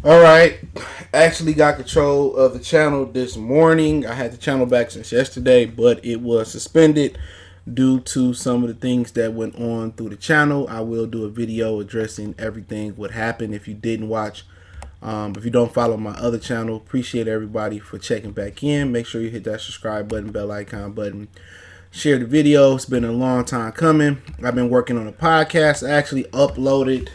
All right, actually got control of the channel this morning. I had the channel back since yesterday, but it was suspended due to some of the things that went on through the channel. I will do a video addressing everything what happened. If you didn't watch, if you don't follow my other channel, appreciate everybody for checking back in. Make sure you hit that subscribe button, bell icon button, share the video. It's been a long time coming. I've been working on a podcast. I actually uploaded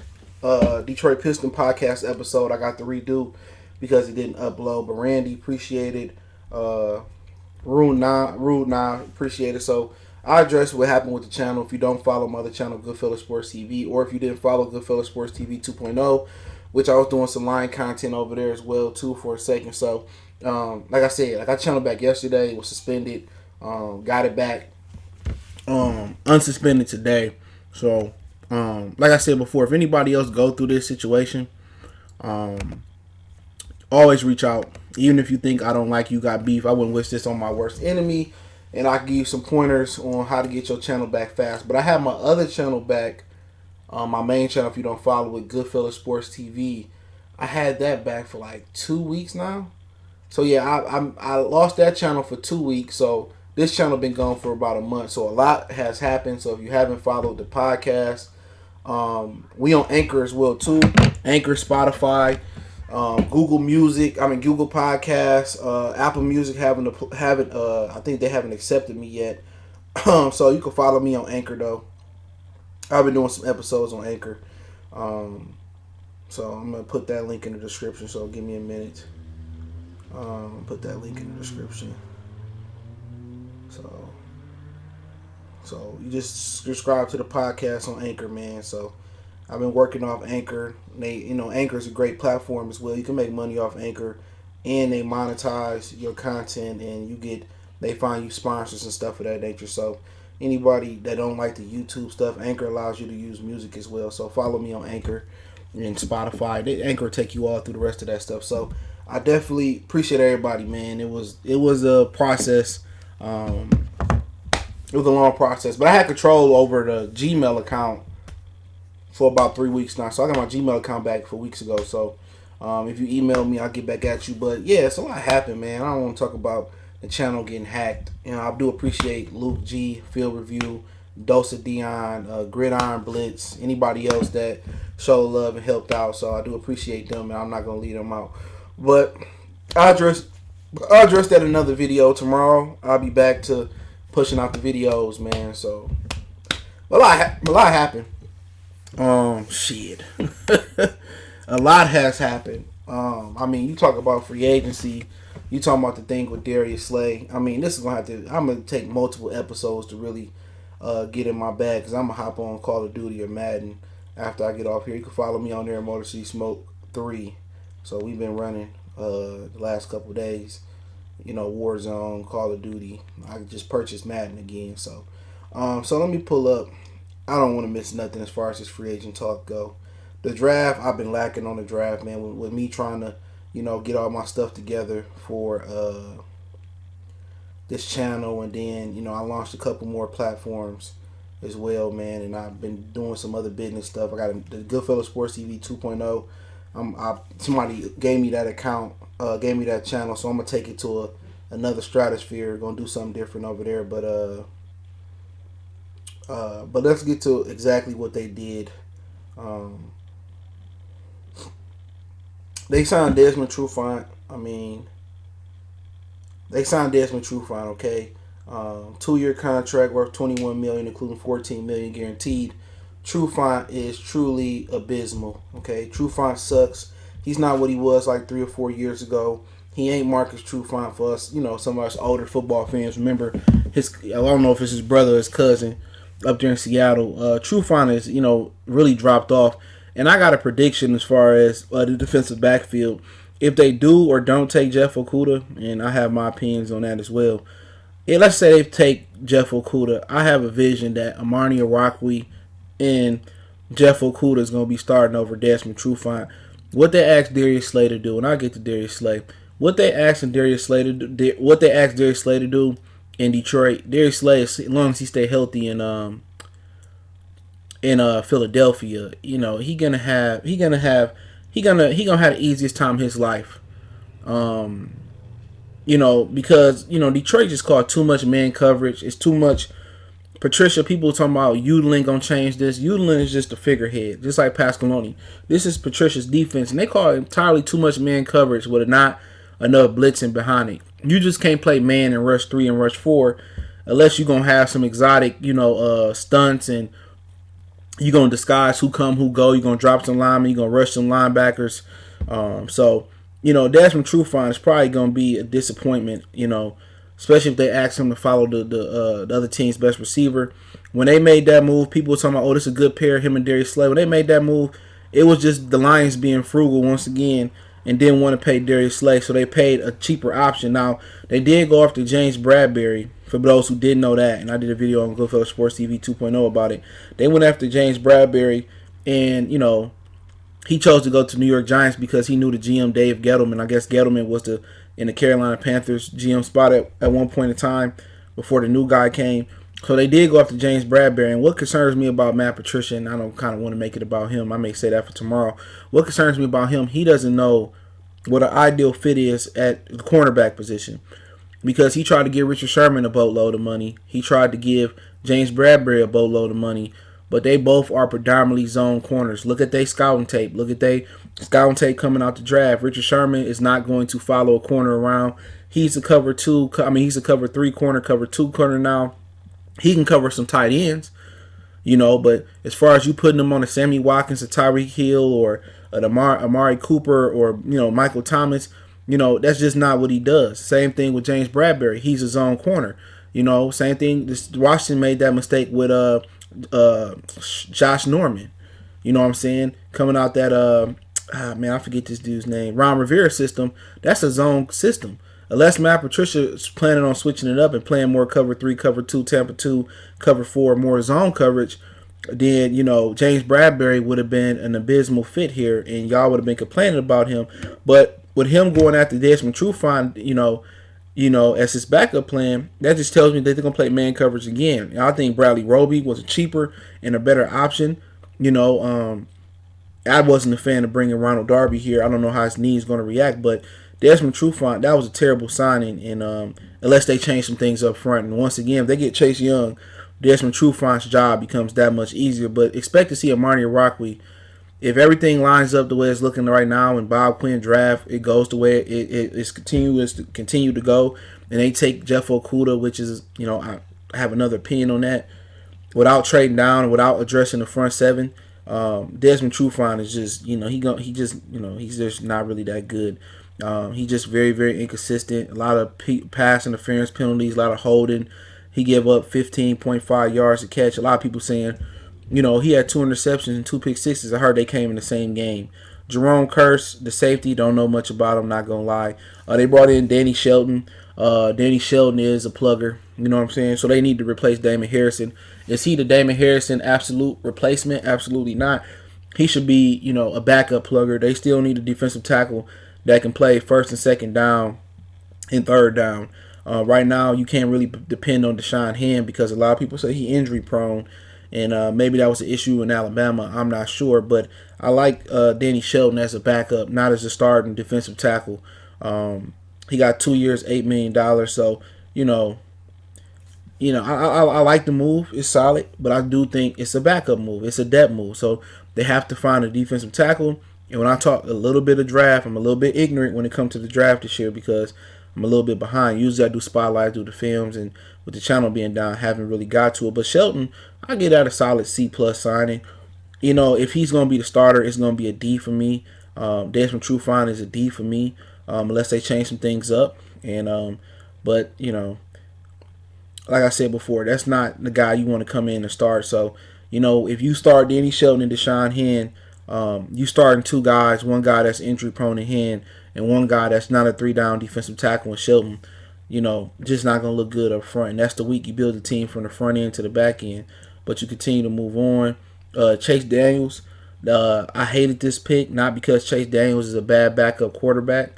Detroit Piston podcast episode. I got to redo because it didn't upload. But Randy, appreciate it. Rude Nah, appreciate it. So I address what happened with the channel. If you don't follow my other channel, Goodfellas Sports TV, or if you didn't follow Goodfellas Sports TV 2.0, which I was doing some line content over there as well too for a second. So like I said, I got the channel back yesterday. It was suspended. Got it back unsuspended today. So like I said before, if anybody else go through this situation, always reach out. Even if you think I don't like you, got beef, I wouldn't wish this on my worst enemy. And I can give you some pointers on how to get your channel back fast. But I have my other channel back, my main channel, if you don't follow it, Goodfellas Sports TV. I had that back for like 2 weeks now. So yeah, I lost that channel for 2 weeks. So this channel been gone for about a month. So a lot has happened. So if you haven't followed the podcast, we on Anchor as well too. Anchor, Spotify, Google Podcasts, Apple Music haven't. I think they haven't accepted me yet. So you can follow me on Anchor though. I've been doing some episodes on Anchor. So I'm gonna put that link in the description. So give me a minute. Put that link in the description. So you just subscribe to the podcast on Anchor, man. So I've been working off Anchor. Anchor is a great platform as well. You can make money off Anchor, and they monetize your content, and they find you sponsors and stuff of that nature. So anybody that don't like the YouTube stuff, Anchor allows you to use music as well. So follow me on Anchor and Spotify. Anchor will take you all through the rest of that stuff. So I definitely appreciate everybody, man. It was a process. It was a long process, but I had control over the Gmail account for about 3 weeks now. So I got my Gmail account back 4 weeks ago. So if you email me, I'll get back at you. But yeah, it's a lot happened, man. I don't want to talk about the channel getting hacked. I do appreciate Luke G, Field Review, Dose of Dion, Gridiron Blitz, anybody else that showed love and helped out. So I do appreciate them, and I'm not gonna leave them out. But I'll address that in another video tomorrow. I'll be back to pushing out the videos, man. So a lot happened. Shit. A lot has happened. You talk about free agency. You talking about the thing with Darius Slay. This is I'm gonna take multiple episodes to really get in my bag, because I'm gonna hop on Call of Duty or Madden after I get off here. You can follow me on there, Motor City Smoke 3. So we've been running the last couple of days. Warzone, Call of Duty. I just purchased Madden again. So let me pull up. I don't want to miss nothing as far as this free agent talk go. The draft, I've been lacking on the draft, man. With me trying to, get all my stuff together for this channel, and then I launched a couple more platforms as well, man. And I've been doing some other business stuff. I got the Goodfellas Sports TV 2.0. Somebody gave me that account, gave me that channel, so I'm gonna take it to another stratosphere. Gonna do something different over there, but let's get to exactly what they did. They signed Desmond Trufant. They signed Desmond Trufant. Okay, 2-year contract worth $21 million, including $14 million guaranteed. Trufant is truly abysmal. Okay, Trufant sucks. He's not what he was like 3 or 4 years ago. He ain't Marcus Trufant for us. Some of us older football fans remember I don't know if it's his brother or his cousin up there in Seattle. Trufant is really dropped off. And I got a prediction as far as the defensive backfield. If they do or don't take Jeff Okudah, and I have my opinions on that as well. Let's say they take Jeff Okudah. I have a vision that Amani Arakwe and Jeff Okudah is going to be starting over Desmond Trufant. What they asked Darius Slay to do, and I'll get to Darius Slay. What they asked Darius Slay to do in Detroit, Darius Slay, as long as he stay healthy in Philadelphia, he gonna have he gonna have the easiest time of his life. Because Detroit just called too much man coverage. It's too much. Patricia, people talking about Udlin gonna change this. Udlin is just a figurehead, just like Pasqualoni. This is Patricia's defense, and they call it entirely too much man coverage with not enough blitzing behind it. You just can't play man and rush 3 and rush 4 unless you're gonna have some exotic, stunts, and you're gonna disguise who come, who go. You're gonna drop some linemen. You're gonna rush some linebackers. Desmond Trufant is probably gonna be a disappointment. Especially if they ask him to follow the other team's best receiver. When they made that move, people were talking about, this is a good pair, him and Darius Slay. When they made that move, it was just the Lions being frugal once again and didn't want to pay Darius Slay, so they paid a cheaper option. Now, they did go after James Bradbury, for those who didn't know that, and I did a video on Goodfellas Sports TV 2.0 about it. They went after James Bradbury, and, he chose to go to New York Giants because he knew the GM, Dave Gettleman. I guess Gettleman was in the Carolina Panthers GM spot at one point in time before the new guy came. So they did go after James Bradbury. And what concerns me about Matt Patricia, and I don't kind of want to make it about him, I may say that for tomorrow. What concerns me about him, he doesn't know what an ideal fit is at the cornerback position. Because he tried to give Richard Sherman a boatload of money. He tried to give James Bradbury a boatload of money. But they both are predominantly zone corners. Look at their scouting tape. Look at their scouting tape coming out the draft. Richard Sherman is not going to follow a corner around. He's a cover 2. He's a cover 3 corner, cover 2 corner now. He can cover some tight ends, But as far as you putting him on a Sammy Watkins, a Tyreek Hill, or an Amari Cooper, or Michael Thomas, that's just not what he does. Same thing with James Bradbury. He's a zone corner. Same thing. Washington made that mistake with Josh Norman. You know what I'm saying? Coming out that I forget this dude's name. Ron Rivera system. That's a zone system. Unless Matt Patricia is planning on switching it up and playing more cover 3, cover 2, Tampa 2, cover 4, more zone coverage, then James Bradbury would have been an abysmal fit here, and y'all would have been complaining about him. But with him going after Desmond Trufant, as his backup plan, that just tells me that they're going to play man coverage again. And I think Bradley Roby was a cheaper and a better option. I wasn't a fan of bringing Ronald Darby here. I don't know how his knee is going to react, but Desmond Trufant, that was a terrible signing, and unless they change some things up front. And once again, if they get Chase Young, Desmond Trufant's job becomes that much easier. But expect to see Amani Rockway. If everything lines up the way it's looking right now, and Bob Quinn draft, it goes the way it's continue to go, and they take Jeff Okudah, which is, I have another opinion on that, without trading down, without addressing the front seven. Desmond Trufant is just, he's just not really that good. He's just very, very inconsistent. A lot of pass interference penalties, a lot of holding. He gave up 15.5 yards to catch. A lot of people saying, he had 2 interceptions and 2 pick sixes. I heard they came in the same game. Jerome Kearse, the safety, don't know much about him, not going to lie. They brought in Danny Shelton. Danny Shelton is a plugger, you know what I'm saying? So they need to replace Damon Harrison. Is he the Damon Harrison absolute replacement? Absolutely not. He should be, a backup plugger. They still need a defensive tackle that can play first and second down and third down. Right now, you can't really depend on Deshaun Hand because a lot of people say he's injury prone. And maybe that was an issue in Alabama. I'm not sure. But I like Danny Shelton as a backup, not as a starting defensive tackle. He got 2 years, $8 million. So, I like the move. It's solid. But I do think it's a backup move. It's a depth move. So they have to find a defensive tackle. And when I talk a little bit of draft, I'm a little bit ignorant when it comes to the draft this year because I'm a little bit behind. Usually I do spotlights, do the films, and with the channel being down, I haven't really got to it. But Shelton, I get out a solid C+ signing. If he's going to be the starter, it's going to be a D for me. Desmond Trufant is a D for me, unless they change some things up. And but like I said before, that's not the guy you want to come in and start. So if you start Danny Shelton and Deshaun Hand, you starting 2 guys, one guy that's injury prone in Hand, and one guy that's not a 3-down defensive tackle in Shelton. Just not going to look good up front. And that's the week you build the team from the front end to the back end. But you continue to move on. Chase Daniels, I hated this pick, not because Chase Daniels is a bad backup quarterback.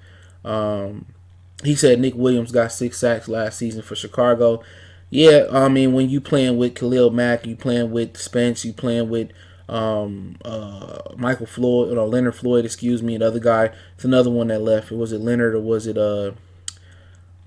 He said Nick Williams got 6 sacks last season for Chicago. Yeah, when you playing with Khalil Mack, you playing with Spence, you playing with Michael Floyd, Leonard Floyd, excuse me, the other guy. It's another one that left. Was it Leonard or was it the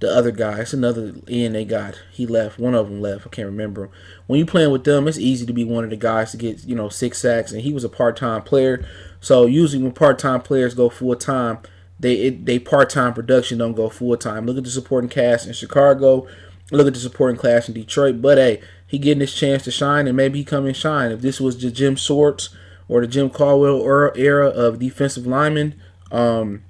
other guy? It's another end they got. He left. One of them left. I can't remember. When you playing with them, it's easy to be one of the guys to get 6 sacks, and he was a part-time player. So usually when part-time players go full-time, they part-time production don't go full-time. Look at the supporting cast in Chicago. Look at the supporting cast in Detroit. But hey, he getting his chance to shine, and maybe he come and shine. If this was the Jim Swartz or the Jim Caldwell era of defensive linemen, I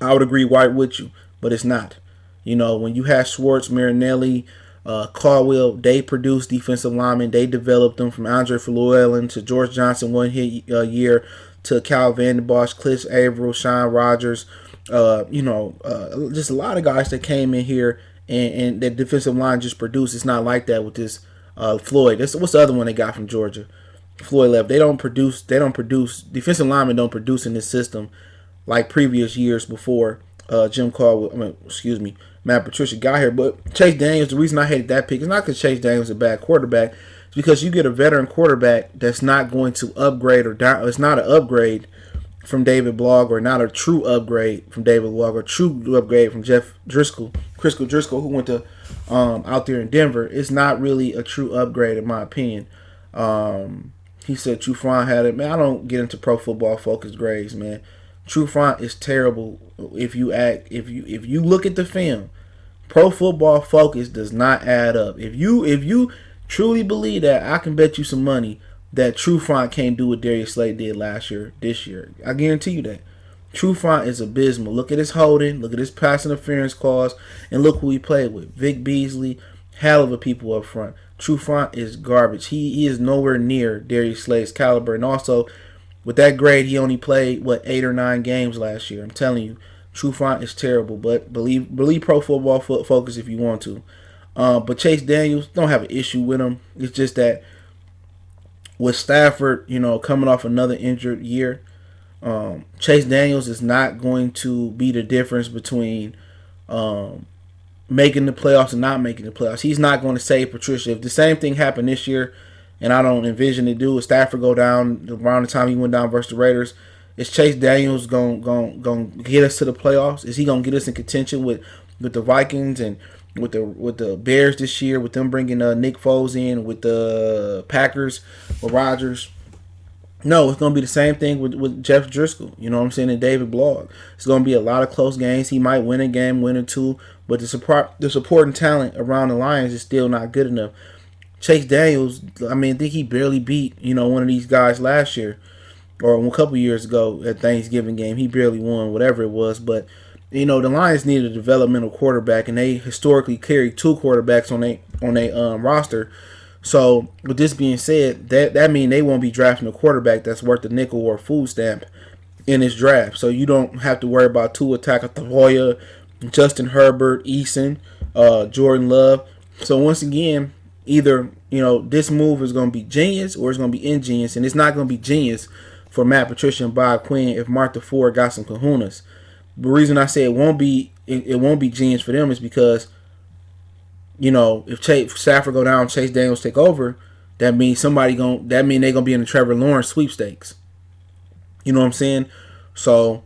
would agree right with you. But it's not. When you have Swartz, Marinelli, Caldwell, they produced defensive linemen. They developed them from Andre Llewellyn to George Johnson one hit year to Cal Vandenbosch, Cliff Averill, Sean Rogers. Just a lot of guys that came in here and that defensive line just produced. It's not like that with this Floyd. What's the other one they got from Georgia? Floyd left. They don't produce. Defensive linemen don't produce in this system like previous years before Jim Caldwell. Matt Patricia got here. But Chase Daniels, the reason I hated that pick is not because Chase Daniels is a bad quarterback. It's because you get a veteran quarterback that's not going to upgrade or down. It's not an upgrade from David Blogg, or not a true upgrade from David Blogg, or true upgrade from Jeff Driscoll, who went to out there in Denver. It's not really a true upgrade in my opinion. He said Trufant had it. Man, I don't get into Pro Football Focus grades, man. Trufant is terrible. If you look at the film, Pro Football Focus does not add up. If you truly believe that, I can bet you some money that Trufant can't do what Darius Slade did this year. I guarantee you that. Trufant is abysmal. Look at his holding, look at his pass interference calls, and look who he played with. Vic Beasley, hell of a people up front. Trufant is garbage. He is nowhere near Darius Slade's caliber, and also with that grade, he only played 8 or 9 games last year. I'm telling you, Trufant is terrible. But believe Pro Football Focus if you want to. But Chase Daniels, don't have an issue with him. It's just that with Stafford, coming off another injured year, Chase Daniels is not going to be the difference between making the playoffs and not making the playoffs. He's not going to save Patricia. If the same thing happened this year, and I don't envision it do, if Stafford go down around the time he went down versus the Raiders, is Chase Daniels going to get us to the playoffs? Is he going to get us in contention with the Vikings and with the Bears this year, with them bringing Nick Foles in, with the Packers, with Rodgers? No, it's going to be the same thing with Jeff Driscoll, and David Blogg. It's going to be a lot of close games. He might win a game, win or two, but the supporting talent around the Lions is still not good enough. Chase Daniels, I think he barely beat, one of these guys last year or a couple years ago at Thanksgiving game. He barely won, whatever it was. But, the Lions needed a developmental quarterback, and they historically carry 2 quarterbacks on their roster. So, with this being said, that means they won't be drafting a quarterback that's worth a nickel or a food stamp in this draft. So, you don't have to worry about Tua Tagovailoa, Justin Herbert, Eason, Jordan Love. So, once again, either, this move is going to be genius or it's going to be ingenious. And it's not going to be genius for Matt Patricia and Bob Quinn if Martha Ford got some kahunas. The reason I say it won't be genius for them is because, if Stafford go down, Chase Daniels take over, that means they're gonna be in the Trevor Lawrence sweepstakes. You know what I'm saying? So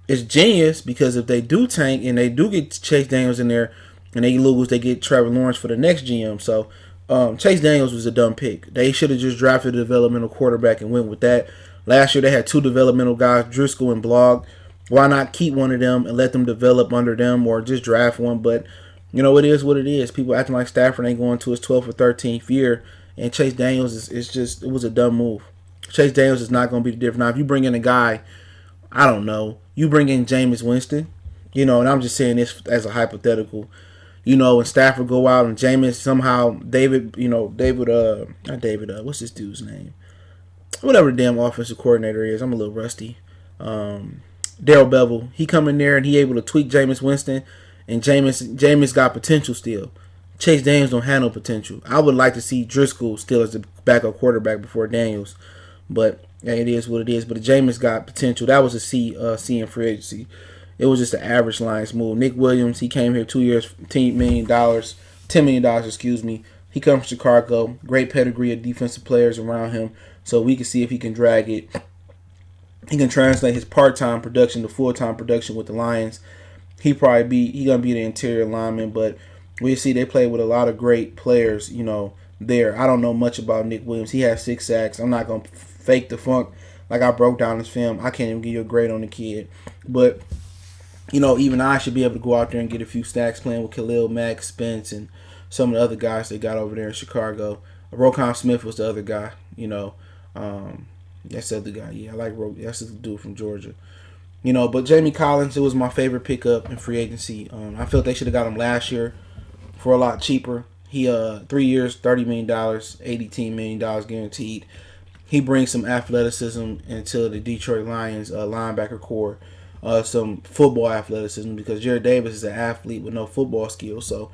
it's genius because if they do tank and they do get Chase Daniels in there and they lose, they get Trevor Lawrence for the next GM. So Chase Daniels was a dumb pick. They should have just drafted a developmental quarterback and went with that. Last year they had 2 developmental guys, Driscoll and Blogg. Why not keep one of them and let them develop under them, or just draft one? But it is what it is. People acting like Stafford ain't going to his 12th or 13th year, and Chase Daniels it was a dumb move. Chase Daniels is not going to be the difference. Now, if you bring in a guy, I don't know, you bring in Jameis Winston, and I'm just saying this as a hypothetical, and Stafford go out and Jameis somehow, what's this dude's name? Whatever the damn offensive coordinator is, I'm a little rusty. Darrell Bevel, he come in there and he able to tweak Jameis Winston, and Jameis got potential still. Chase Daniels don't have no potential. I would like to see Driscoll still as the backup quarterback before Daniels, but yeah, it is what it is. But Jameis got potential. That was a C in free agency. It was just an average Lions move. Nick Williams, he came here 2 years, $10 million, excuse me. He comes from Chicago. Great pedigree of defensive players around him. so we can see if he can drag it. He can translate his part-time production to full-time production with the Lions. He gonna be the interior lineman, but we see they play with a lot of great players, there. I don't know much about Nick Williams. He has 6 sacks. I'm not gonna fake the funk like I broke down his film. I can't even give you a grade on the kid, but even I should be able to go out there and get a few stacks playing with Khalil Mack, Spence, and some of the other guys they got over there in Chicago. Rokon Smith was the other guy. That's the other guy. Yeah, I like that's the dude from Georgia. But Jamie Collins, it was my favorite pickup in free agency. I felt they should have got him last year for a lot cheaper. He 3 years, $30 million, $18 million guaranteed. He brings some athleticism into the Detroit Lions linebacker core, some football athleticism, because Jared Davis is an athlete with no football skills. So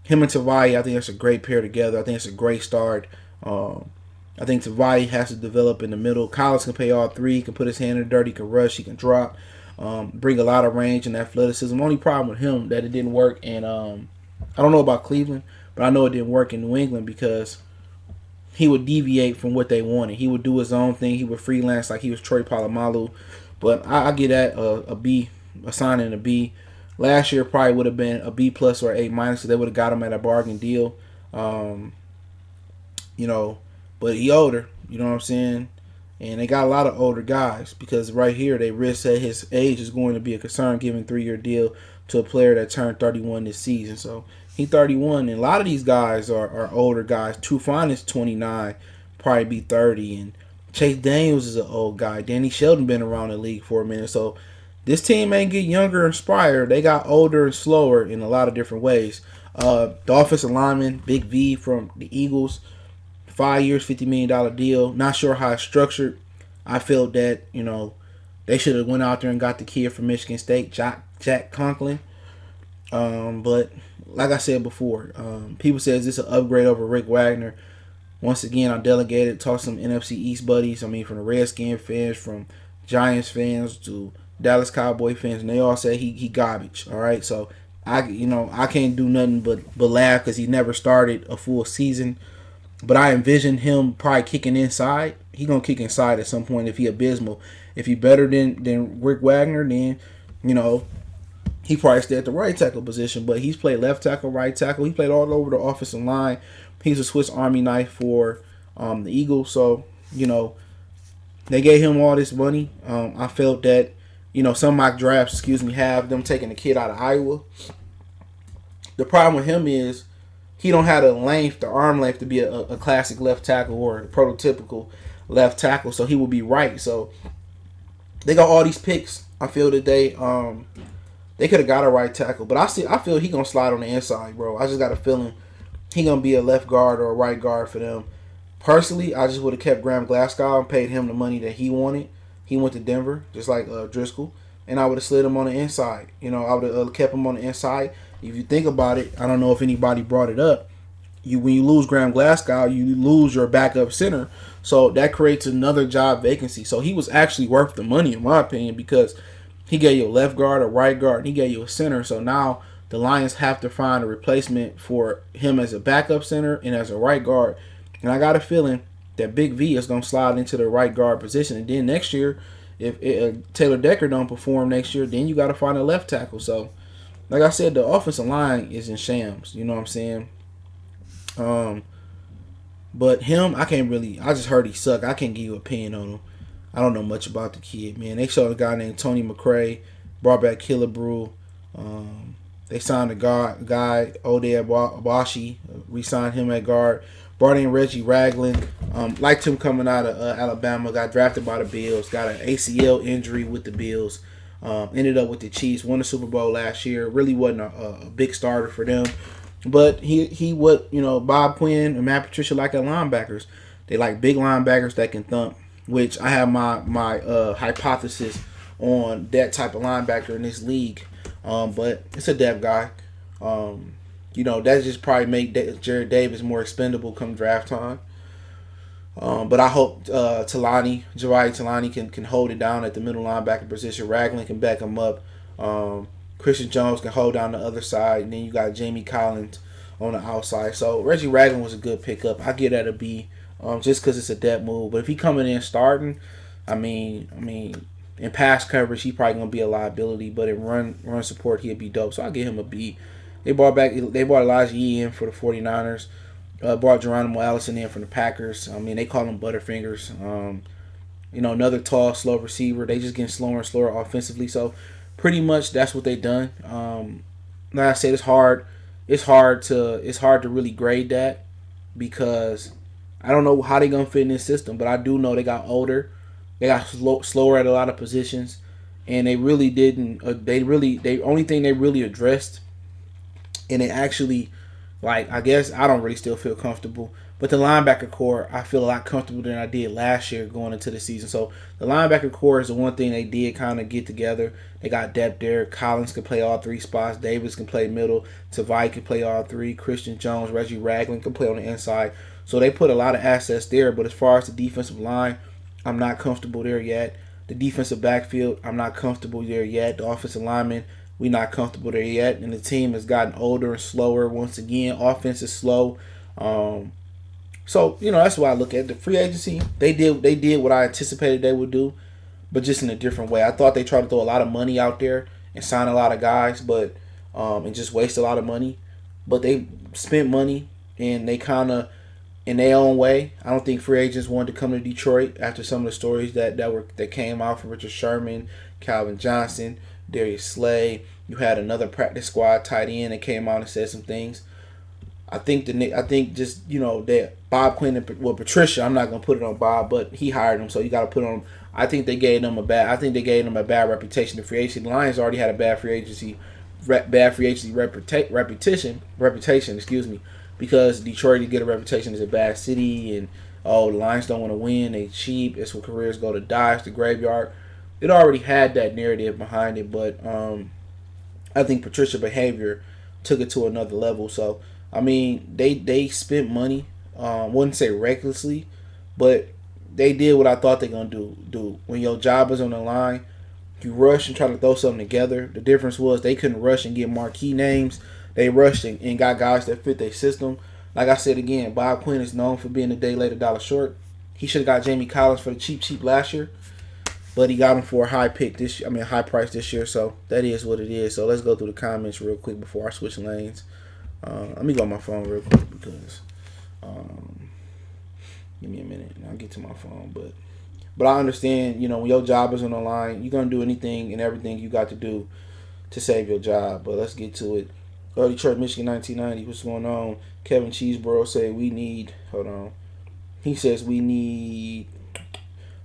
him and Tavai, I think that's a great pair together. I think it's a great start. I think Tavai has to develop in the middle. Collins can play all three. He can put his hand in the dirt. He can rush. He can drop. Bring a lot of range and athleticism. Only problem with him that it didn't work. And I don't know about Cleveland, but I know it didn't work in New England because he would deviate from what they wanted. He would do his own thing. He would freelance like he was Troy Polamalu. But I get that a B, assigning a B. Last year probably would have been a B plus or A minus, so they would have got him at a bargain deal. But he older. You know what I'm saying? And they got a lot of older guys because right here they risk that his age is going to be a concern, giving 3-year deal to a player that turned 31 this season. So he's 31, and a lot of these guys are older guys. Tufan is 29, probably be 30, and Chase Daniels is an old guy. Danny Shelton been around the league for a minute. So this team ain't get younger and inspired. They got older and slower in a lot of different ways. The offensive lineman, Big V from the Eagles, 5 years, $50 million deal. Not sure how it's structured. I felt that, they should have went out there and got the kid from Michigan State, Jack Conklin. But like I said before, people say, is this an upgrade over Rick Wagner? Once again, I delegated, talked to some NFC East buddies. From the Redskin fans, from Giants fans to Dallas Cowboy fans, and they all say he garbage. All right, so I can't do nothing but laugh because he never started a full season. But I envision him probably kicking inside. He gonna kick inside at some point if he abysmal. If he better than Rick Wagner, then he probably stay at the right tackle position. But he's played left tackle, right tackle. He played all over the offensive line. He's a Swiss Army knife for the Eagles. So they gave him all this money. I felt that some mock drafts, have them taking the kid out of Iowa. The problem with him is he don't have the arm length to be a classic left tackle or a prototypical left tackle. So he will be right. So they got all these picks. I feel that they could have got a right tackle, but I feel he gonna slide on the inside, bro. I just got a feeling he gonna be a left guard or a right guard for them. Personally, I just would have kept Graham Glasgow and paid him the money that he wanted. He went to Denver, just like Driscoll, and I would have slid him on the inside. I would have kept him on the inside. If you think about it, I don't know if anybody brought it up. When you lose Graham Glasgow, you lose your backup center, so that creates another job vacancy. So he was actually worth the money, in my opinion, because he gave you a left guard, a right guard, and he gave you a center. So now the Lions have to find a replacement for him as a backup center and as a right guard. And I got a feeling that Big V is going to slide into the right guard position. And then next year, if Taylor Decker don't perform next year, then you got to find a left tackle. So, like I said, the offensive line is in shams. You know what I'm saying? But him, I just heard he suck. I can't give you an opinion on him. I don't know much about the kid, man. They showed a guy named Tony McRae, brought back Killebrew. They signed a guy, Ode Abashi, re-signed him at guard. Brought in Reggie Ragland. Liked him coming out of Alabama. Got drafted by the Bills. Got an ACL injury with the Bills. Ended up with the Chiefs. Won the Super Bowl last year. Really wasn't a big starter for them. But Bob Quinn and Matt Patricia like at linebackers. They like big linebackers that can thump, which I have my hypothesis on that type of linebacker in this league. But it's a depth guy. That just probably make Jared Davis more expendable come draft time. But I hope Javari Talani can hold it down at the middle linebacker position. Ragland can back him up. Christian Jones can hold down the other side. And then you got Jamie Collins on the outside. So Reggie Ragland was a good pickup. I give that a B. just because it's a depth move. But if he coming in starting, I mean, in pass coverage, he probably gonna be a liability. But in run support, he'll be dope. So I'll give him a B. They brought Elijah E in for the 49ers. Brought Geronimo Allison in from the Packers. I mean, they call him Butterfingers. Another tall, slow receiver. They just getting slower and slower offensively. So pretty much that's what they done. Like I said, it's hard. It's hard to really grade that because I don't know how they gonna fit in this system. But I do know they got older. They got slower at a lot of positions, and they really didn't. The only thing they really addressed, and they actually, like, I guess I don't really still feel comfortable. But the linebacker core, I feel a lot comfortable than I did last year going into the season. So the linebacker core is the one thing they did kind of get together. They got depth there. Collins can play all three spots. Davis can play middle. Tavai can play all three. Christian Jones, Reggie Ragland can play on the inside. So they put a lot of assets there. But as far as the defensive line, I'm not comfortable there yet. The defensive backfield, I'm not comfortable there yet. The offensive linemen, we're not comfortable there yet. And the team has gotten older and slower. Once again, offense is slow. So, that's why I look at the free agency. They did what I anticipated they would do, but just in a different way. I thought they tried to throw a lot of money out there and sign a lot of guys, but and just waste a lot of money. But they spent money and they kind of, in their own way. I don't think free agents wanted to come to Detroit after some of the stories that came out from Richard Sherman, Calvin Johnson, Darius Slay. You had another practice squad tight end that came out and said some things. I think that Bob Quinn and Patricia. I'm not gonna put it on Bob, but he hired him, so you got to put on him. I think they gave them a bad reputation. The free agency. The Lions already had a bad free agency reputation. Excuse me, because Detroit to get a reputation as a bad city, and the Lions don't want to win. They cheap. It's where careers go to die. It's the graveyard. It already had that narrative behind it, but I think Patricia behavior took it to another level. So. I mean, they spent money. Wouldn't say recklessly, but they did what I thought they're gonna do. When your job is on the line, you rush and try to throw something together. The difference was they couldn't rush and get marquee names. They rushed and got guys that fit their system. Like I said again, Bob Quinn is known for being a day late, a dollar short. He should have got Jamie Collins for the cheap last year, but he got him for a high price this year. So that is what it is. So let's go through the comments real quick before I switch lanes. Let me go on my phone real quick because give me a minute and I'll get to my phone. But I understand, when your job is on the line, you're going to do anything and everything you got to do to save your job. But let's get to it. Detroit, Michigan, 1990. What's going on? Kevin Cheeseborough said he says we need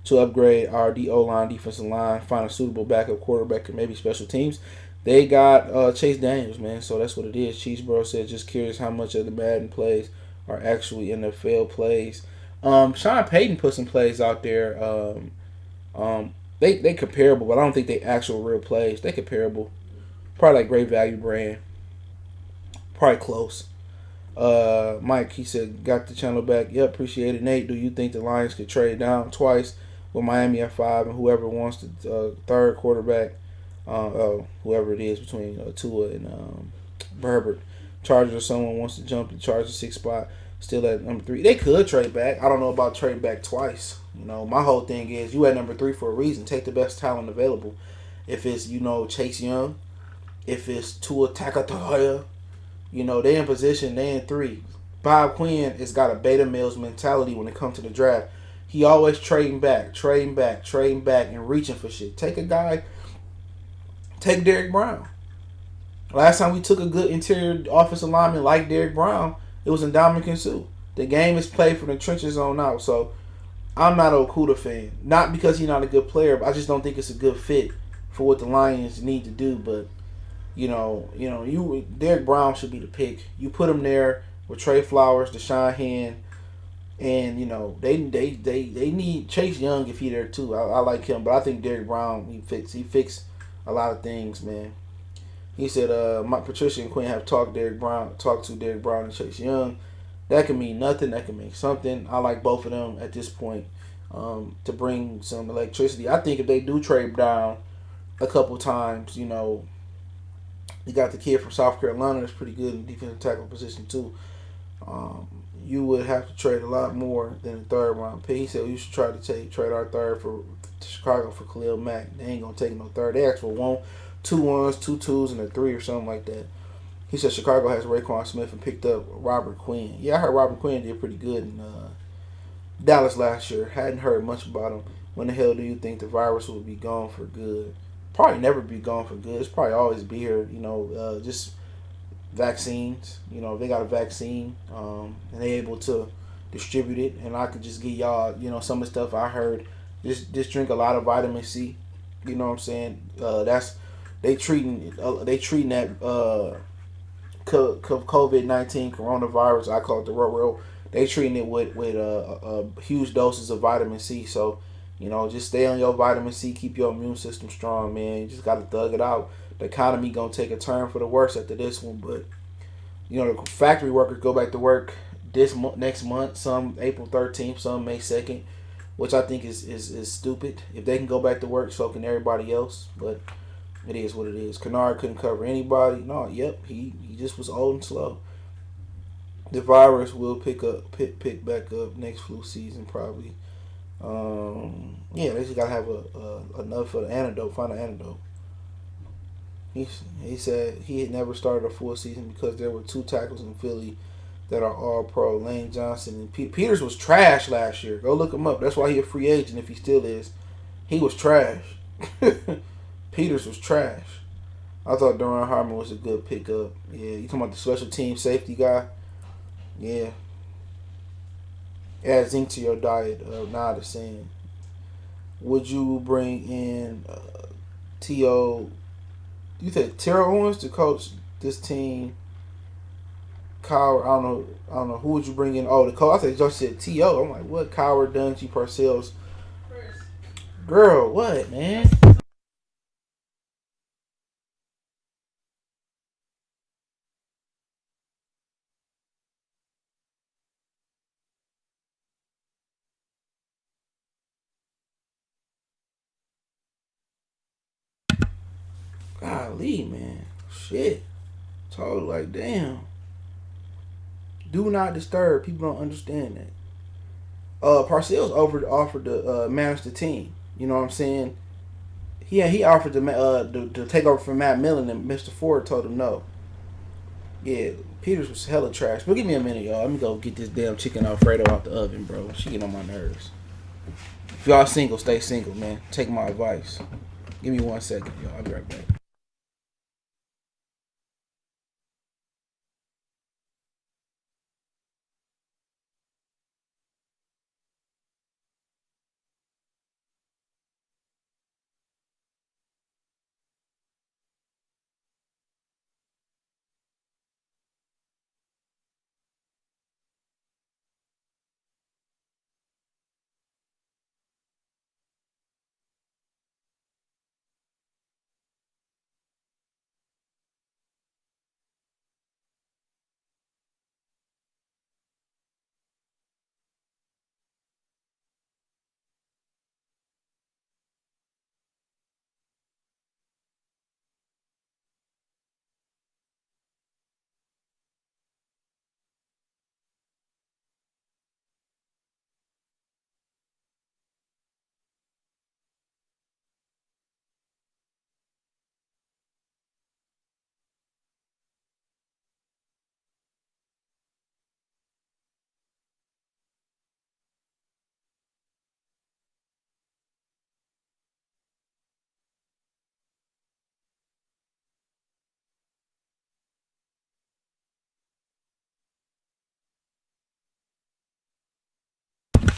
to upgrade our O-line, defensive line, find a suitable backup quarterback and maybe special teams. They got Chase Daniels, man, so that's what it is. Cheeseborough said, just curious how much of the Madden plays are actually NFL plays. Sean Payton put some plays out there. They comparable, but I don't think they actual real plays. They comparable. Probably like Great Value Brand. Probably close. Mike, he said, got the channel back. Yep, appreciate it. Nate, do you think the Lions could trade down twice with Miami at 5 and whoever wants the third quarterback? Whoever it is between Tua and Herbert, Chargers or someone wants to jump the Chargers 6th spot, still at number 3. They could trade back. I don't know about trading back twice. My whole thing is you at number 3 for a reason. Take the best talent available. If it's Chase Young, if it's Tua Tagovailoa, they in position. They in 3. Bob Quinn has got a beta male's mentality when it comes to the draft. He always trading back, and reaching for shit. Take a guy. Take Derrick Brown. Last time we took a good interior offensive lineman like Derrick Brown, it was in Ndamukong Suh. The game is played from the trenches on out. So I'm not an Okudah fan. Not because he's not a good player, but I just don't think it's a good fit for what the Lions need to do. But Derrick Brown should be the pick. You put him there with Trey Flowers, Deshaun Hand, and they need Chase Young if he's there too. I like him, but I think Derrick Brown he fixed a lot of things, man. He said, Patricia and Quinn have talked to Derrick Brown and Chase Young. That can mean nothing. That can mean something. I like both of them at this point to bring some electricity. I think if they do trade down a couple times, you got the kid from South Carolina that's pretty good in defensive tackle position too. you would have to trade a lot more than a third round pick. He said we should try to trade our third for Chicago for Khalil Mack. They ain't gonna take no third. They asked for 2 1s, 2 2s, and a 3 or something like that. He said Chicago has Raekwon Smith and picked up Robert Quinn. Yeah, I heard Robert Quinn did pretty good in Dallas last year. Hadn't heard much about him. When the hell do you think the virus will be gone for good? Probably never be gone for good. It's probably always be here. Just vaccines. They got a vaccine and they able to distribute it. And I could just give y'all, some of the stuff I heard. Just drink a lot of vitamin C. You know what I'm saying? They treating that COVID-19 coronavirus. I call it the real. They treating it with huge doses of vitamin C. So, just stay on your vitamin C. Keep your immune system strong, man. You just got to thug it out. The economy going to take a turn for the worse after this one. But, the factory workers go back to work next month. Some April 13th, some May 2nd. Which I think is stupid. If they can go back to work, so can everybody else. But it is what it is. Kennard couldn't cover anybody. No, he just was old and slow. The virus will pick back up next flu season probably. They just gotta have enough for the antidote. Find an antidote. He said he had never started a full season because there were 2 tackles in Philly that are all pro. Lane Johnson and Peters was trash last year. Go look him up. That's why he a free agent if he still is. He was trash. Peters was trash. I thought Duron Harmon was a good pickup. Yeah, you talking about the special team safety guy? Yeah. Add zinc to your diet. Now the saying. Would you bring in T.O. You think Terrell Owens to coach this team? Coward, I don't know. Who would you bring in? Oh, the coach. I thought you just said T.O. I'm like, what? Coward, Dungy, Parcells. Girl, what, man? Golly, man. Shit. Totally like, damn. Do not disturb. People don't understand that. Parcells offered to manage the team. You know what I'm saying? He offered to take over from Matt Millen, and Mr. Ford told him no. Yeah, Peters was hella trash. But give me a minute, y'all. Let me go get this damn chicken Alfredo out the oven, bro. She getting on my nerves. If y'all single, stay single, man. Take my advice. Give me 1 second, y'all. I'll be right back.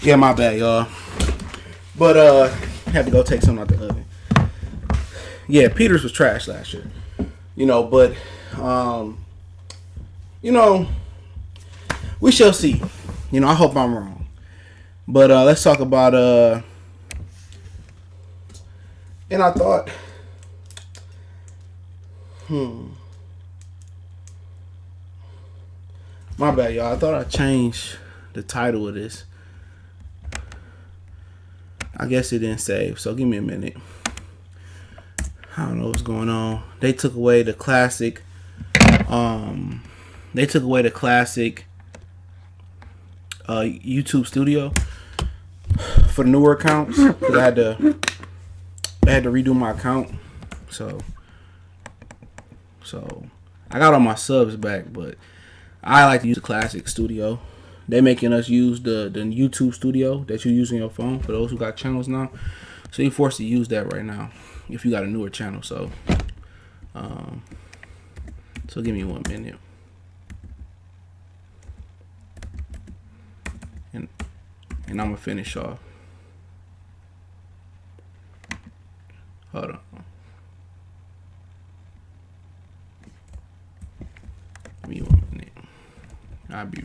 Yeah, my bad, y'all. But had to go take something out the oven. Yeah, Peters was trash last year. But we shall see. I hope I'm wrong. But let's talk about and I thought my bad, y'all. I thought I'd change the title of this. I guess it didn't save, so give me a minute. I don't know what's going on. They took away the classic. YouTube Studio for the newer accounts. 'Cause I had to redo my account. So I got all my subs back, but I like to use the classic studio. They making us use the YouTube Studio that you use on your phone for those who got channels now. So you're forced to use that right now if you got a newer channel. So give me 1 minute. And I'm gonna finish off. Hold on. Give me 1 minute. I'll be.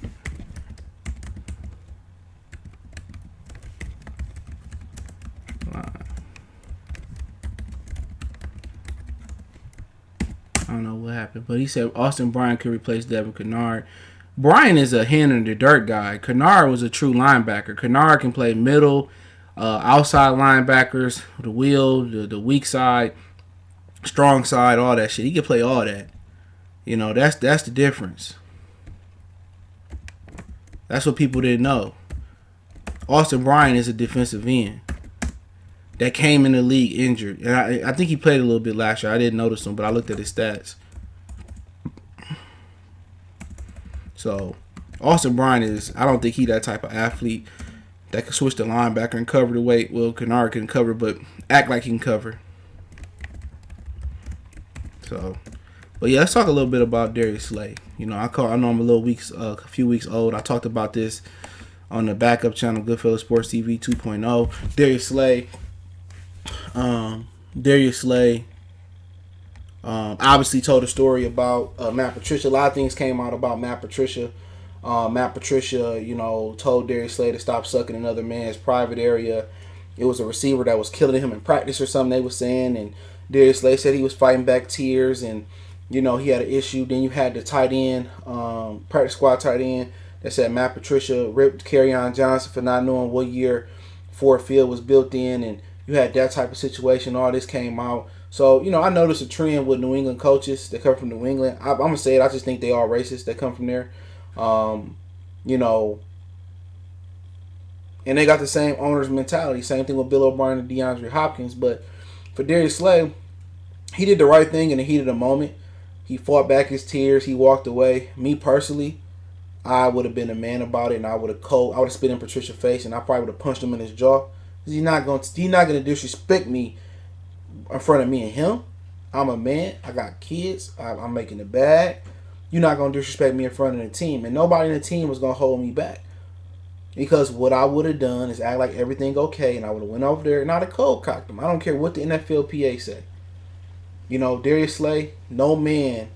I don't know what happened, but he said Austin Bryant could replace Devin Kennard. Bryant is a hand in the dirt guy. Kennard was a true linebacker. Kennard can play middle, outside linebackers, the wheel, the weak side, strong side, all that shit. He can play all that. You know, that's the difference. That's what people didn't know. Austin Bryant is a defensive end that came in the league injured. And I think he played a little bit last year. I didn't notice him, but I looked at his stats. So, Austin Bryant I don't think he that type of athlete that can switch the linebacker and cover the weight. Well, Kennard can cover, but act like he can cover. So, but yeah, let's talk a little bit about Darius Slay. You know, I know I'm a few weeks old. I talked about this on the backup channel, Goodfellas Sports TV 2.0. Darius Slay obviously told a story about Matt Patricia. A lot of things came out about Matt Patricia. Matt Patricia, you know, told Darius Slay to stop sucking another man's private area. It was a receiver that was killing him in practice or something they were saying, and Darius Slay said he was fighting back tears, and you know he had an issue. Then you had the tight end, practice squad tight end, that said Matt Patricia ripped Kerryon Johnson for not knowing what year Ford Field was built in, and you had that type of situation. All this came out. So, you know, I noticed a trend with New England coaches that come from New England. I'm going to say it. I just think they are racist that come from there. You know, and they got the same owner's mentality. Same thing with Bill O'Brien and DeAndre Hopkins. But for Darius Slay, he did the right thing in the heat of the moment. He fought back his tears. He walked away. Me personally, I would have been a man about it, and I would have spit in Patricia's face, and I probably would have punched him in his jaw. He's not going to disrespect me in front of me and him. I'm a man. I got kids. I'm making it bad. You're not going to disrespect me in front of the team. And nobody in the team was going to hold me back. Because what I would have done is act like everything okay, and I would have went over there and I'd have cold cocked them. I don't care what the NFLPA say. You know, Darius Slay, no man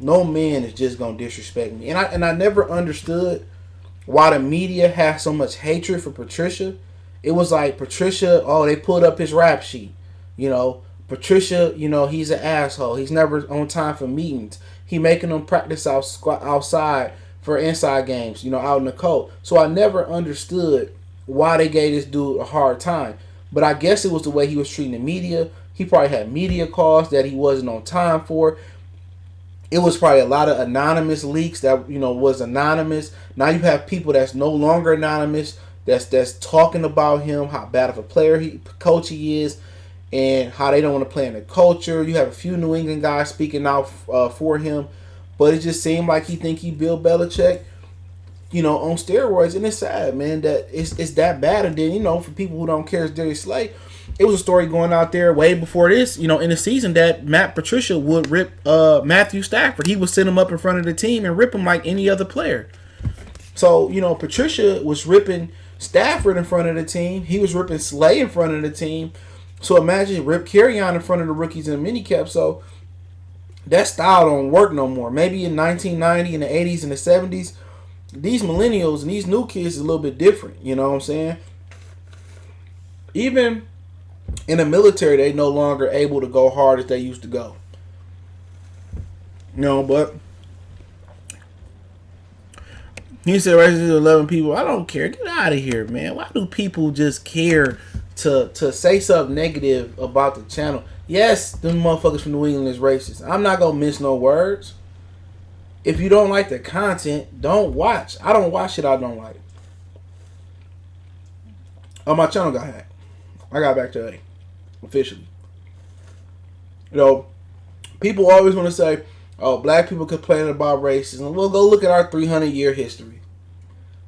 is just going to disrespect me. And I never understood why the media has so much hatred for Patricia. It was like Patricia, they pulled up his rap sheet. You know, Patricia, you know, he's an asshole. He's never on time for meetings. He making them practice outside for inside games, you know, out in the cold. So I never understood why they gave this dude a hard time. But I guess it was the way he was treating the media. He probably had media calls that he wasn't on time for. It was probably a lot of anonymous leaks that, you know, was anonymous. Now you have people that's no longer anonymous that's talking about him, how bad of a coach he is, and how they don't want to play in the culture. You have a few New England guys speaking out for him, but it just seemed like he Bill Belichick, you know, on steroids. And it's sad, man, that it's that bad. And then, you know, for people who don't care, it's Darius Slay. It was a story going out there way before this, you know, in the season that Matt Patricia would rip Matthew Stafford. He would send him up in front of the team and rip him like any other player. So, you know, Patricia was ripping Stafford in front of the team. He was ripping Slay in front of the team. So imagine rip Kerryon in front of the rookies in the minicap. So that style don't work no more. Maybe in 1990, in the 80s, and the 70s, these millennials and these new kids is a little bit different. You know what I'm saying? Even in the military, they no longer able to go hard as they used to go. You know, but he said racist 11 people. I don't care. Get out of here, man. Why do people just care to say something negative about the channel? Yes, them motherfuckers from New England is racist. I'm not gonna miss no words. If you don't like the content, don't watch. I don't watch shit I don't like. Oh, my channel got hacked. I got back today. Officially. You know, people always want to say, oh, black people complaining about racism. Well, go look at our 300-year history.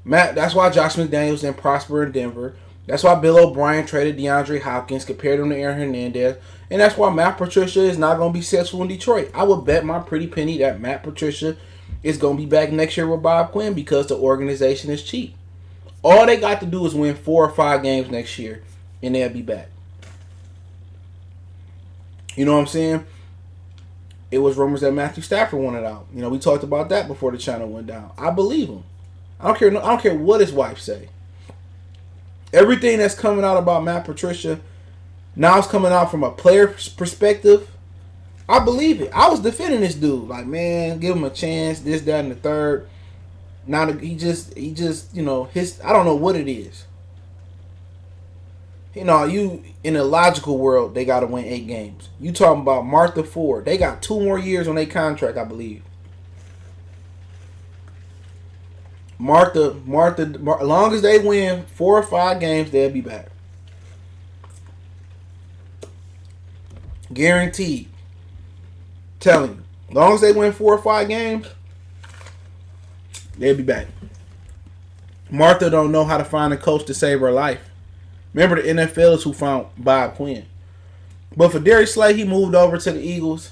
That's why Josh McDaniels didn't prosper in Denver. That's why Bill O'Brien traded DeAndre Hopkins, compared him to Aaron Hernandez. And that's why Matt Patricia is not going to be successful in Detroit. I would bet my pretty penny that Matt Patricia is going to be back next year with Bob Quinn because the organization is cheap. All they got to do is win 4 or 5 games next year, and they'll be back. You know what I'm saying? It was rumors that Matthew Stafford wanted out. You know, we talked about that before the channel went down. I believe him. I don't care what his wife say. Everything that's coming out about Matt Patricia now is coming out from a player's perspective. I believe it. I was defending this dude. Like, man, give him a chance, this, that, and the third. Now he just, you know, I don't know what it is. You know, in a logical world, they got to win 8 games. You talking about Martha Ford. They got 2 more years on their contract, I believe. Martha, as long as they win 4 or 5 games, they'll be back. Guaranteed. Telling you. As long as they win 4 or 5 games, they'll be back. Martha don't know how to find a coach to save her life. Remember, the NFL is who found Bob Quinn. But for Darius Slay, he moved over to the Eagles.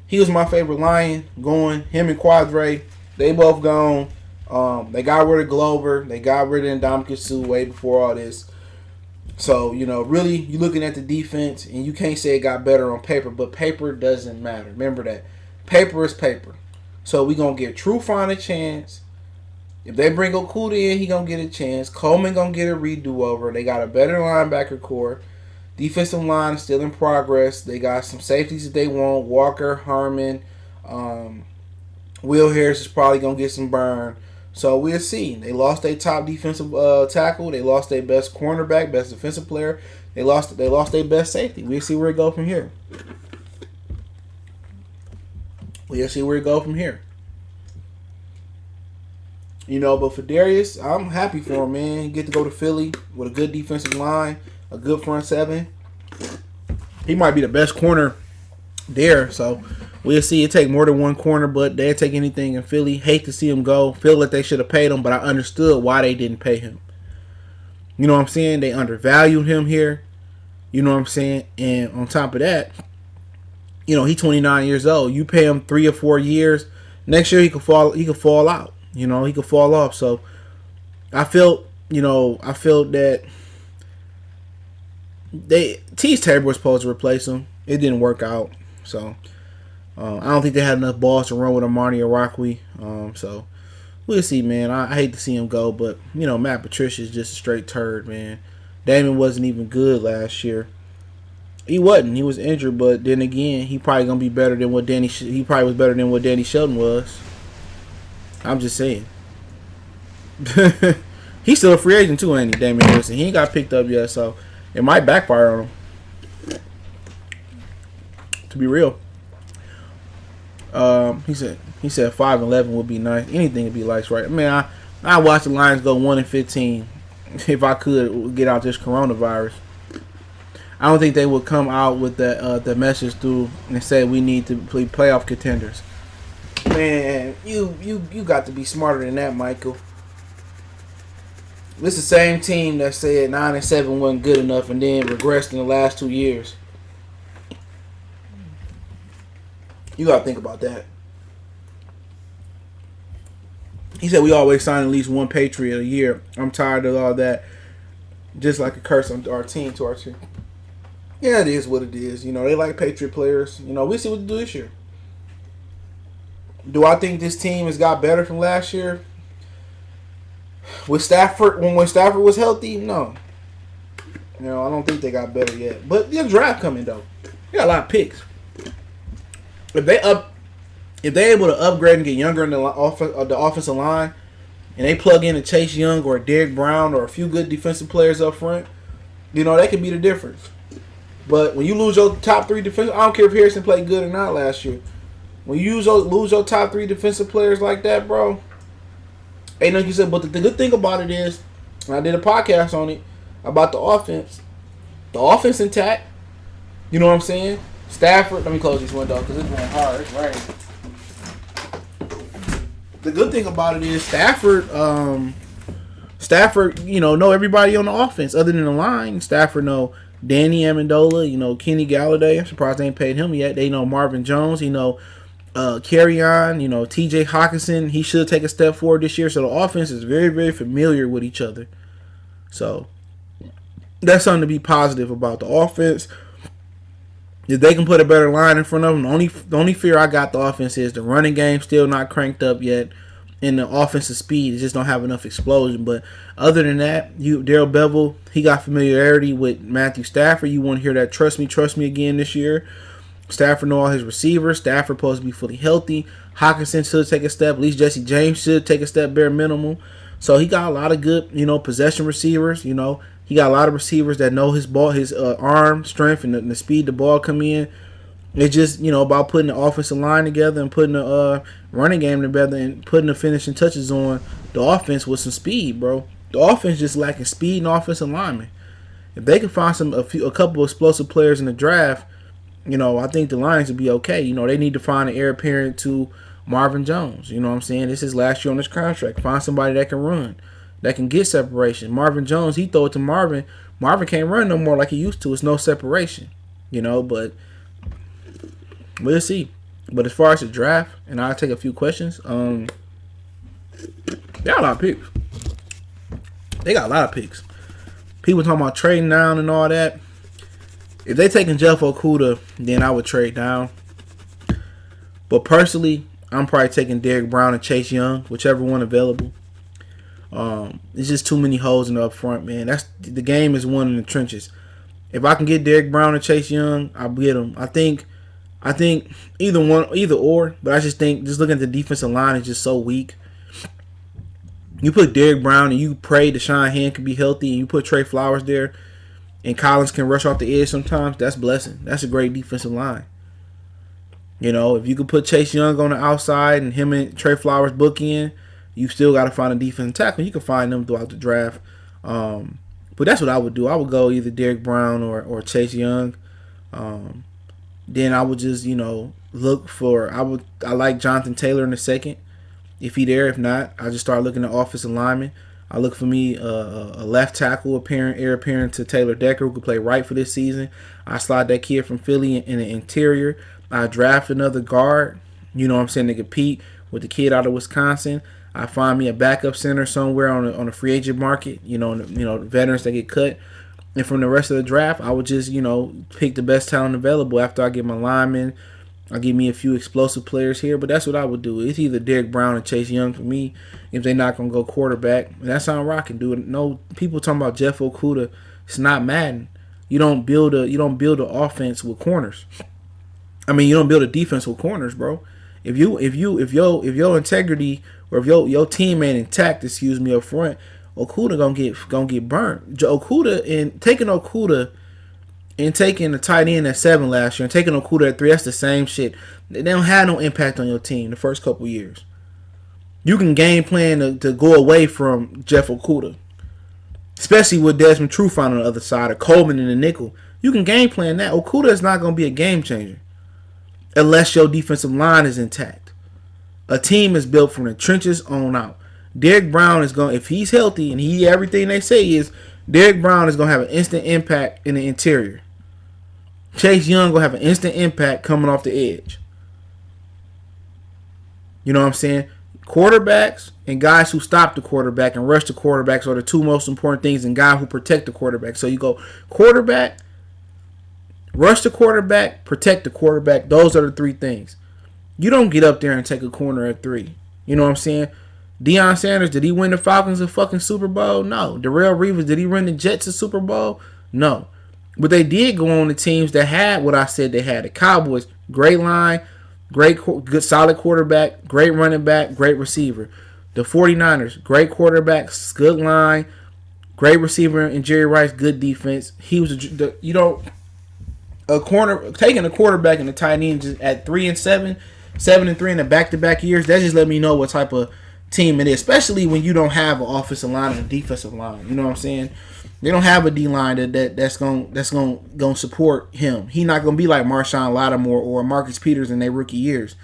He was my favorite Lion going. Him and Quadre, they both gone. They got rid of Glover. They got rid of Ndamukong Suh way before all this. So, you know, really, you're looking at the defense, and you can't say it got better on paper, but paper doesn't matter. Remember that. Paper is paper. So we're going to give Trufant a chance. If they bring Okudah in, he going to get a chance. Coleman going to get a redo-over. They got a better linebacker core. Defensive line is still in progress. They got some safeties that they want. Walker, Harmon. Will Harris is probably going to get some burn. So we'll see. They lost their top defensive tackle. They lost their best cornerback, best defensive player. They lost their best safety. We'll see where it go from here. You know, but for Darius, I'm happy for him, man. He get to go to Philly with a good defensive line, a good front seven. He might be the best corner there, so we'll see. It take more than one corner, but they'll take anything in Philly. Hate to see him go. Feel like they should have paid him, but I understood why they didn't pay him. You know what I'm saying? They undervalued him here. You know what I'm saying? And on top of that, you know, he's 29 years old. You pay him 3 or 4 years, next year he could fall out. You know, he could fall off. So I felt that Tease Tabor was supposed to replace him. It didn't work out. So I don't think they had enough balls to run with Amani Arakwe. So we'll see, man. I hate to see him go, but you know, Matt Patricia is just a straight turd, man. Damon wasn't even good last year. He wasn't. He was injured, but then again, he probably gonna be better than what he probably was better than what Danny Shelton was. I'm just saying. He's still a free agent too, ain't he, Damian Harrison? He ain't got picked up yet, so it might backfire on him. To be real. He said 5-11 would be nice. Anything would be nice, right? Man, I watch the Lions go 1-15 if I could get out this coronavirus. I don't think they would come out with the message through and say we need to play playoff contenders. Man, you got to be smarter than that, Michael. This is the same team that said 9-7 wasn't good enough and then regressed in the last 2 years. You got to think about that. He said we always sign at least one Patriot a year. I'm tired of all that. Just like a curse on our team, Yeah, it is what it is. You know, they like Patriot players. You know, we'll see what they do this year. Do I think this team has got better from last year? With Stafford, when Stafford was healthy, no. You know, I don't think they got better yet. But the draft coming though. They got a lot of picks. If they're able to upgrade and get younger in the offensive line, and they plug in a Chase Young or a Derrick Brown or a few good defensive players up front, you know, that could be the difference. But when you lose your top 3 defensive, I don't care if Harrison played good or not last year. When you lose your top 3 defensive players like that, bro, ain't nothing you said. But the good thing about it is, and I did a podcast on it about the offense. The offense intact. You know what I'm saying? Stafford. Let me close this window because it's going hard. It's raining. The good thing about it is Stafford. Stafford, know everybody on the offense other than the line. Stafford know Danny Amendola, Kenny Galladay. I'm surprised they ain't paid him yet. They know Marvin Jones, Carry-On, T.J. Hawkinson. He should take a step forward this year. So the offense is very, very familiar with each other. So that's something to be positive about the offense. If they can put a better line in front of them, the only fear I got the offense is the running game still not cranked up yet. And the offensive speed just don't have enough explosion. But other than that, Darrell Bevell, he got familiarity with Matthew Stafford. You want to hear that trust me again this year. Stafford know all his receivers. Stafford supposed to be fully healthy. Hawkinson should take a step. At least Jesse James should take a step bare minimum. So he got a lot of good, possession receivers. He got a lot of receivers that know his ball, his arm strength and the speed the ball come in. It's just, about putting the offensive line together and putting the running game together and putting the finishing touches on the offense with some speed, bro. The offense just lacking speed and offensive linemen. If they can find a couple of explosive players in the draft, I think the Lions would be okay. They need to find an heir apparent to Marvin Jones. You know what I'm saying? This is last year on his contract. Find somebody that can run, that can get separation. Marvin Jones, he throw it to Marvin. Marvin can't run no more like he used to. It's no separation, but we'll see. But as far as the draft, and I'll take a few questions, they got a lot of picks. People talking about trading down and all that. If they taking Jeff Okudah, then I would trade down. But personally, I'm probably taking Derrick Brown and Chase Young, whichever one available. It's just too many holes in the up front, man. The game is won in the trenches. If I can get Derrick Brown and Chase Young, I'll get them. I think either or, but I just think just looking at the defensive line is just so weak. You put Derrick Brown and you pray Deshaun Hand can be healthy, and you put Trey Flowers there, and Collins can rush off the edge sometimes. That's a blessing. That's a great defensive line. If you could put Chase Young on the outside and him and Trey Flowers bookend, you still got to find a defensive tackle. You can find them throughout the draft. But that's what I would do. I would go either Derrick Brown or Chase Young. Then I would just, look for. I like Jonathan Taylor in the second, if he there. If not, I just start looking at offensive linemen. I look for me a left tackle heir apparent to Taylor Decker, who could play right for this season. I slide that kid from Philly in the interior. I draft another guard, to compete with the kid out of Wisconsin. I find me a backup center somewhere on a free agent market, the veterans that get cut. And from the rest of the draft, I would just, pick the best talent available after I get my linemen. I'll give me a few explosive players here, but that's what I would do. It's either Derrick Brown or Chase Young for me if they're not going to go quarterback. And that's how I'm rocking, dude. No, people talking about Jeff Okudah. It's not Madden. You don't build an offense with corners. You don't build a defense with corners, bro. If your integrity or if your team ain't intact, up front, Okudah gonna get burnt. Okudah and taking the tight end at 7 last year and taking Okudah at 3, that's the same shit. They don't have no impact on your team the first couple years. You can game plan to go away from Jeff Okudah, especially with Desmond Trufant on the other side or Coleman in the nickel. You can game plan that. Okudah is not going to be a game changer unless your defensive line is intact. A team is built from the trenches on out. Derrick Brown is going, if he's healthy and everything they say is, Derrick Brown is going to have an instant impact in the interior. Chase Young going to have an instant impact coming off the edge. You know what I'm saying? Quarterbacks and guys who stop the quarterback and rush the quarterbacks are the two most important things, and guys who protect the quarterback. So you go quarterback, rush the quarterback, protect the quarterback. Those are the 3 things. You don't get up there and take a corner at 3. You know what I'm saying? Deion Sanders, did he win the Falcons a fucking Super Bowl? No. Darrelle Reeves, did he run the Jets a Super Bowl? No. But they did go on the teams that had what I said they had. The Cowboys, great line, good solid quarterback, great running back, great receiver. The 49ers, great quarterback, good line, great receiver, and Jerry Rice, good defense. He was taking a quarterback and a tight end just at 3 and 7 7-3 in the back-to-back years. That just let me know what type of team it is, especially when you don't have an offensive line and a defensive line. You know what I'm saying? They don't have a D line that's gonna support him. He not gonna be like Marshawn Lattimore or Marcus Peters in their rookie years.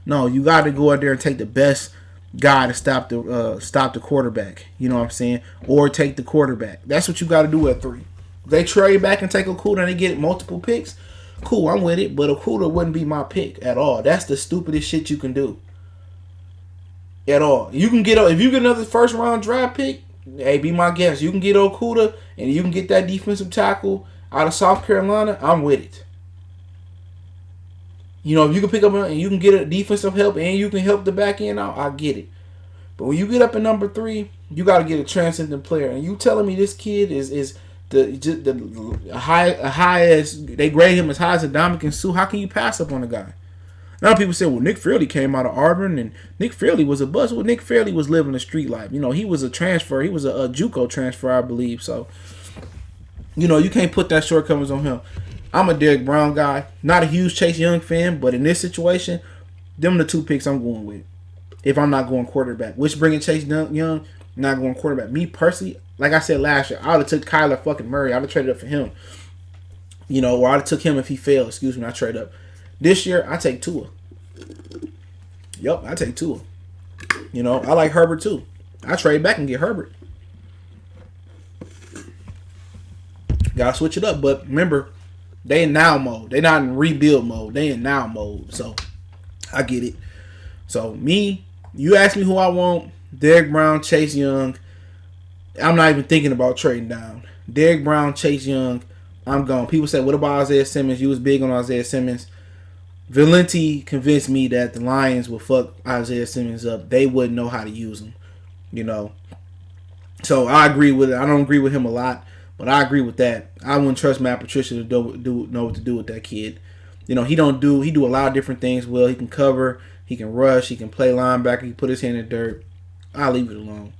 No, you got to go out there and take the best guy to stop the quarterback. You know what I'm saying? Or take the quarterback. That's what you got to do at 3. If they trade back and take Okudah and they get multiple picks, cool, I'm with it. But Okudah wouldn't be my pick at all. That's the stupidest shit you can do. At all. You can get if you get another first round draft pick. Hey, be my guest. You can get Okudah and you can get that defensive tackle out of South Carolina. I'm with it. You know, if you can pick up and you can get a defensive help and you can help the back end out, I get it. But when you get up in number 3, you got to get a transcendent player. And you telling me this kid is the high as they grade him as high as Ndamukong Suh? How can you pass up on a guy? Now people say, well, Nick Fairley came out of Auburn and Nick Fairley was a bust. Well, Nick Fairley was living the street life. You know, he was a transfer. He was a JUCO transfer, I believe. So, you know, you can't put that shortcomings on him. I'm a Derrick Brown guy. Not a huge Chase Young fan, but in this situation, them the 2 picks I'm going with. If I'm not going quarterback. Which bringing Chase Young, not going quarterback. Me personally, like I said last year, I would have took Kyler fucking Murray. I would have traded up for him. You know, or I would have took him if he failed. Excuse me, I trade up. This year, I take Tua. Yep, I take Tua. You know, I like Herbert too. I trade back and get Herbert. Gotta switch it up. But remember, they in now mode. They not in rebuild mode. They in now mode. So, I get it. So, me, you ask me who I want. Derrick Brown, Chase Young. I'm not even thinking about trading down. Derrick Brown, Chase Young. I'm gone. People say, what about Isaiah Simmons? You was big on Isaiah Simmons. Valenti convinced me that the Lions would fuck Isaiah Simmons up. They wouldn't know how to use him, you know. So I agree with it. I don't agree with him a lot, but I agree with that. I wouldn't trust Matt Patricia to know what to do with that kid. You know, he do a lot of different things well. He can cover, he can rush, he can play linebacker, he can put his hand in the dirt. I'll leave it alone.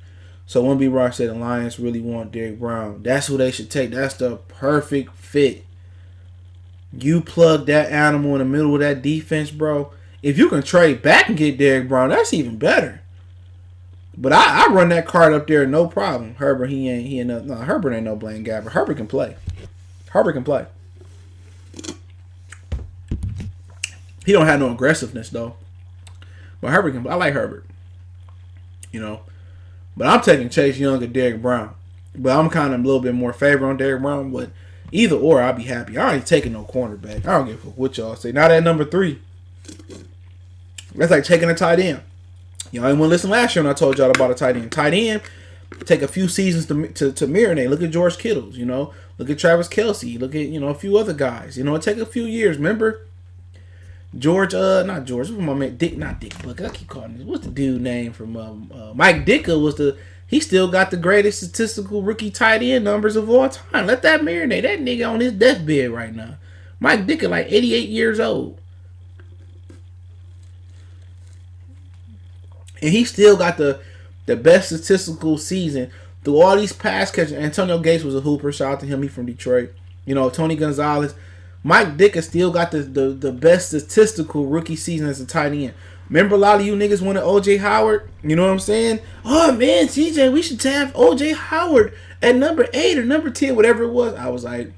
So when B. Rock said the Lions really want Derrick Brown, that's who they should take. That's the perfect fit. You plug that animal in the middle of that defense, bro. If you can trade back and get Derrick Brown, that's even better. But I run that card up there, no problem. Herbert, Herbert ain't no Blaine Gabbert. Herbert can play. He don't have no aggressiveness though. But Herbert can play. I like Herbert. You know. But I'm taking Chase Young and Derrick Brown. But I'm kind of a little bit more favor on Derrick Brown, but either or, I'll be happy. I ain't taking no cornerback. I don't give a fuck what y'all say. Not at number 3. That's like taking a tight end. Y'all ain't want to listen last year when I told y'all about a tight end. Tight end take a few seasons to marinate. Look at George Kittles, you know. Look at Travis Kelce. Look at, you know, a few other guys. You know, it take a few years. Remember? Not George. What's my man? Not Dick Buck. I keep calling him. What's the dude name from Mike Ditka he still got the greatest statistical rookie tight end numbers of all time. Let that marinate. That nigga on his deathbed right now. Mike Ditka like 88 years old. And he still got the best statistical season through all these pass catches. Antonio Gates was a hooper. Shout out to him. He from Detroit. You know, Tony Gonzalez. Mike Ditka still got the best statistical rookie season as a tight end. Remember a lot of you niggas wanted O.J. Howard? You know what I'm saying? Oh, man, CJ, we should have O.J. Howard at number 8 or number 10, whatever it was. I was like,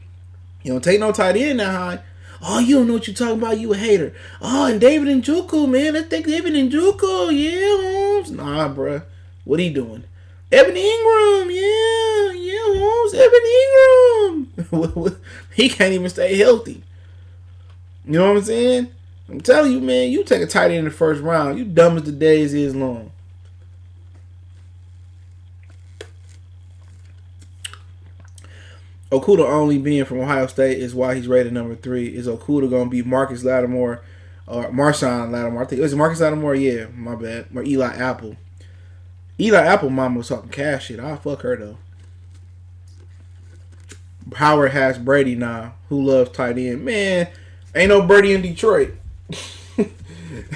you don't take no tight end that high. Oh, you don't know what you're talking about. You a hater. Oh, and David Njoku, man. Let's take David Njoku. Yeah, Holmes. Nah, bruh. What he doing? Evan Ingram. Yeah, Holmes. Evan Ingram. He can't even stay healthy. You know what I'm saying? I'm telling you, man, you take a tight end in the first round. You dumb as the days is long. Okudah only being from Ohio State is why he's rated number 3. Is Okudah going to be Marcus Lattimore or Marshawn Lattimore? I think it was Marcus Lattimore. Yeah, my bad. Or Eli Apple. Eli Apple mama was talking cash shit. I'll fuck her though. Howard has Brady now. Who loves tight end? Man, ain't no Brady in Detroit.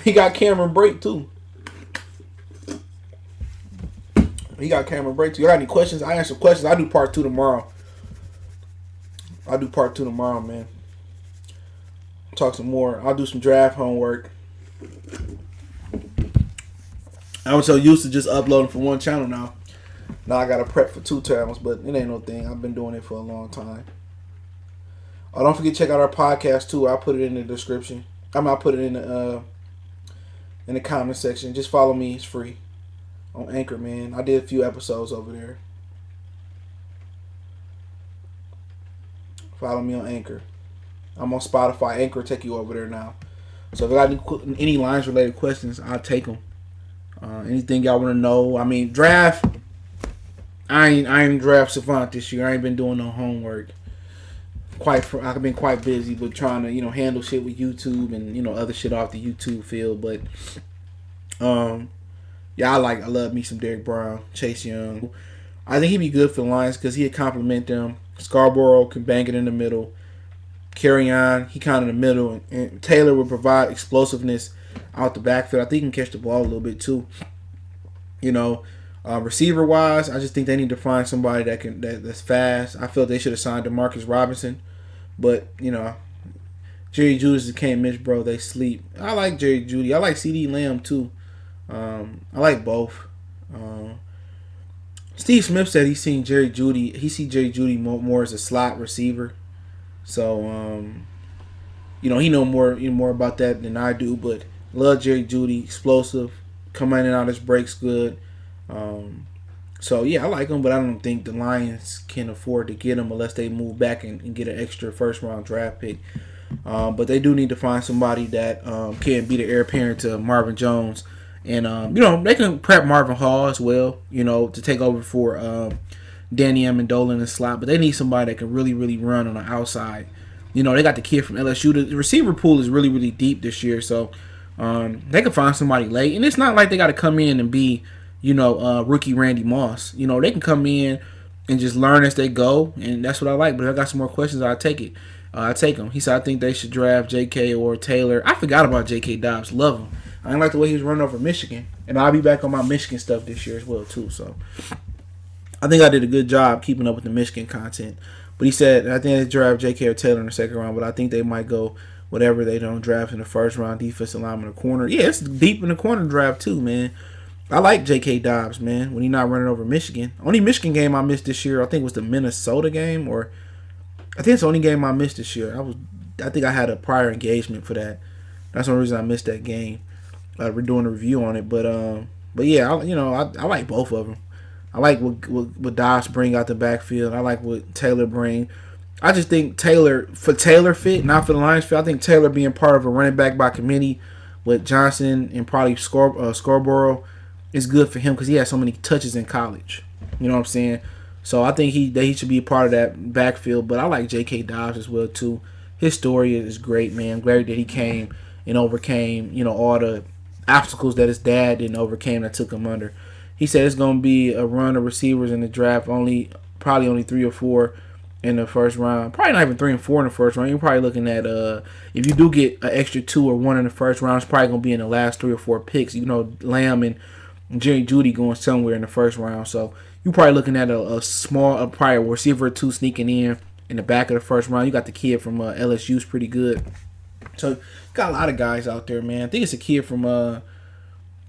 He got Cameron Brate too. You got any questions? I answer questions. I do part 2 tomorrow. Man. Talk some more. I'll do some draft homework. I'm so used to just uploading from one channel now. Now I gotta prep for 2 channels, but it ain't no thing. I've been doing it for a long time. Oh, don't forget to check out our podcast too. I'll put it in the description. I'll put it in the comment section. Just follow me. It's free on Anchor, man. I did a few episodes over there. Follow me on Anchor. I'm on Spotify. Anchor will take you over there now. So if I got any Lions related questions, I'll take them. Anything y'all want to know? I mean, draft. I ain't draft savant this year. I ain't been doing no homework. I've been quite busy with trying to handle shit with YouTube and other shit off the YouTube field. But yeah, I love me some Derrick Brown, Chase Young. I think he'd be good for the Lions because he'd complement them. Scarborough can bang it in the middle. Carry on, he kind of in the middle, and Taylor would provide explosiveness out the backfield. I think he can catch the ball a little bit too. Receiver wise, I just think they need to find somebody that's fast. I felt they should have signed DeMarcus Robinson, but Jerry Jeudy can't miss, bro. They sleep. I like Jerry Jeudy. I like CD Lamb too. I like both. Steve Smith said he see Jerry Jeudy more as a slot receiver. So he know more about that than I do. But love Jerry Jeudy, explosive, come in and out his breaks good. So yeah, I like him, but I don't think the Lions can afford to get him unless they move back and get an extra first round draft pick. But they do need to find somebody that can be the heir apparent to Marvin Jones. And, they can prep Marvin Hall as well, to take over for Danny Amendola in the slot. But they need somebody that can really, really run on the outside. They got the kid from LSU. The receiver pool is really, really deep this year. So they can find somebody late. And it's not like they got to come in and be, rookie Randy Moss. They can come in and just learn as they go. And that's what I like. But if I got some more questions, I'll take it. I take them. He said, I think they should draft J.K. or Taylor. I forgot about J.K. Dobbs. Love him. I didn't like the way he was running over Michigan. And I'll be back on my Michigan stuff this year as well, too. So I think I did a good job keeping up with the Michigan content. But he said, I think they draft J.K. or Taylor in the second round, but I think they might go whatever they don't draft in the first round, defensive lineman or corner. Yeah, it's deep in the corner draft, too, man. I like J.K. Dobbs, man, when he's not running over Michigan. Only Michigan game I missed this year, I think, was the Minnesota game, or I think it's the only game I missed this year. I think I had a prior engagement for that. That's the only reason I missed that game. We're doing a review on it, but yeah, I like both of them. I like what Dobbs bring out the backfield. I like what Taylor bring. I just think Taylor fit, not for the Lions fit. I think Taylor being part of a running back by committee with Johnson and probably Scarborough is good for him because he had so many touches in college. You know what I'm saying? So I think he should be a part of that backfield. But I like J.K. Dobbs as well too. His story is great, man. I'm glad that he came and overcame, all the obstacles that his dad didn't overcame that took him under. He said it's going to be a run of receivers in the draft, probably only 3 or 4 in the first round. Probably not even 3 and 4 in the first round. You're probably looking at, if you do get an extra 2 or 1 in the first round, it's probably going to be in the last 3 or 4 picks. Lamb and Jerry Jeudy going somewhere in the first round. So you're probably looking at probably a receiver or 2 sneaking in the back of the first round. You got the kid from LSU's pretty good. So got a lot of guys out there, man. I think it's a kid from no,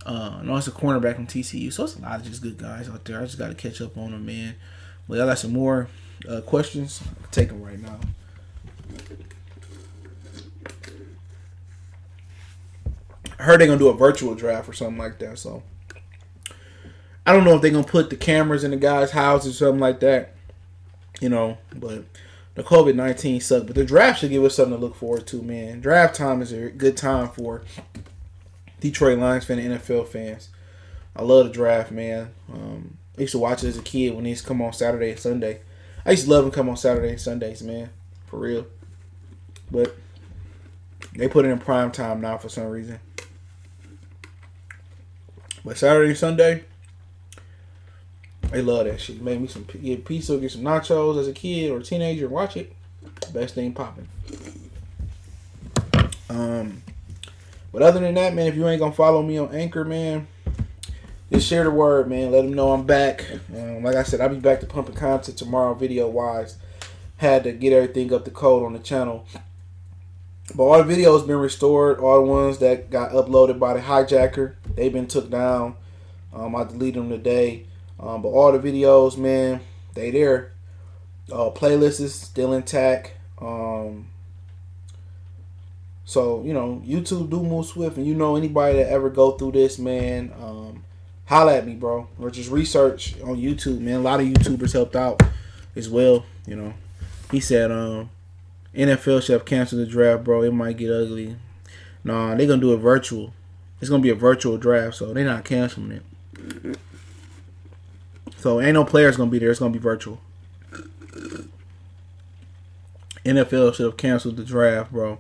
it's a cornerback from TCU. So it's a lot of just good guys out there. I just got to catch up on them, man. But I got some more questions. I'll take them right now. I heard they're gonna do a virtual draft or something like that. So I don't know if they're gonna put the cameras in the guys' houses or something like that. But the COVID-19 sucked, but the draft should give us something to look forward to, man. Draft time is a good time for Detroit Lions fans and NFL fans. I love the draft, man. I used to watch it as a kid when they used to come on Saturday and Sunday. I used to love them come on Saturday and Sundays, man. For real. But they put it in prime time now for some reason. But Saturday and Sunday, they love that shit. Made me some pizza, get some nachos as a kid or a teenager, watch it. Best thing popping. But other than that, man, if you ain't gonna follow me on Anchor, man, just share the word, man. Let them know I'm back. Like I said, I'll be back to pumping content tomorrow, video wise. Had to get everything up to code on the channel. But all the videos been restored. All the ones that got uploaded by the hijacker, they've been took down. I deleted them today. But all the videos, man, they there. Playlist is still intact. So, YouTube do move swift. And anybody that ever go through this, man, holla at me, bro. Or just research on YouTube, man. A lot of YouTubers helped out as well, He said, NFL should have canceled the draft, bro. It might get ugly. Nah, they're going to do it virtual. It's going to be a virtual draft, so they're not canceling it. So ain't no players going to be there. It's going to be virtual. NFL should have canceled the draft, bro.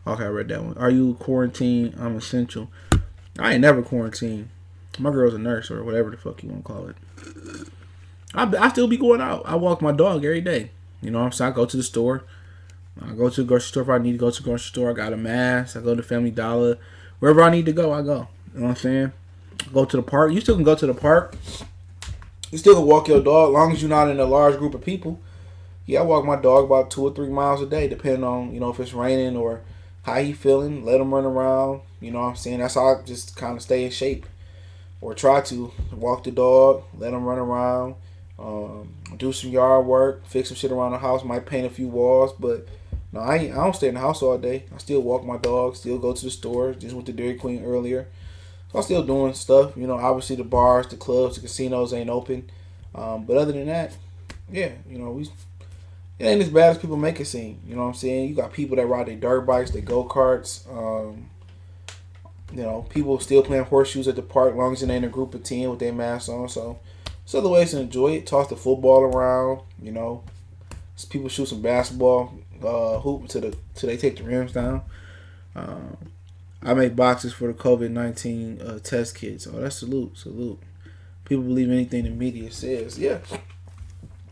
Okay, I read that one. Are you quarantined? I'm essential. I ain't never quarantined. My girl's a nurse or whatever the fuck you want to call it. I still be going out. I walk my dog every day. You know what I'm saying? I go to the store. I go to the grocery store if I need to go to the grocery store. I got a mask. I go to Family Dollar. Wherever I need to go, I go. You know what I'm saying? Go to the park. You still can go to the park. You still can walk your dog as long as you're not in a large group of people. Yeah, I walk my dog about 2 or 3 miles a day, depending on, if it's raining or how he feeling. Let him run around. You know what I'm saying? That's how I just kind of stay in shape. Or try to walk the dog, let him run around, do some yard work, fix some shit around the house, might paint a few walls, but no, I don't stay in the house all day. I still walk my dog, still go to the store, just went to Dairy Queen earlier. So I'm still doing stuff. Obviously the bars, the clubs, the casinos ain't open. But other than that, yeah, it ain't as bad as people make it seem. You know what I'm saying? You got people that ride their dirt bikes, their go-karts, people still playing horseshoes at the park as long as it ain't a group of 10 with their masks on. So, it's other ways to enjoy it. Toss the football around, People shoot some basketball, hoop till they take the rims down. I make boxes for the COVID-19 test kits. Oh, that's salute. People believe anything the media says. Yeah.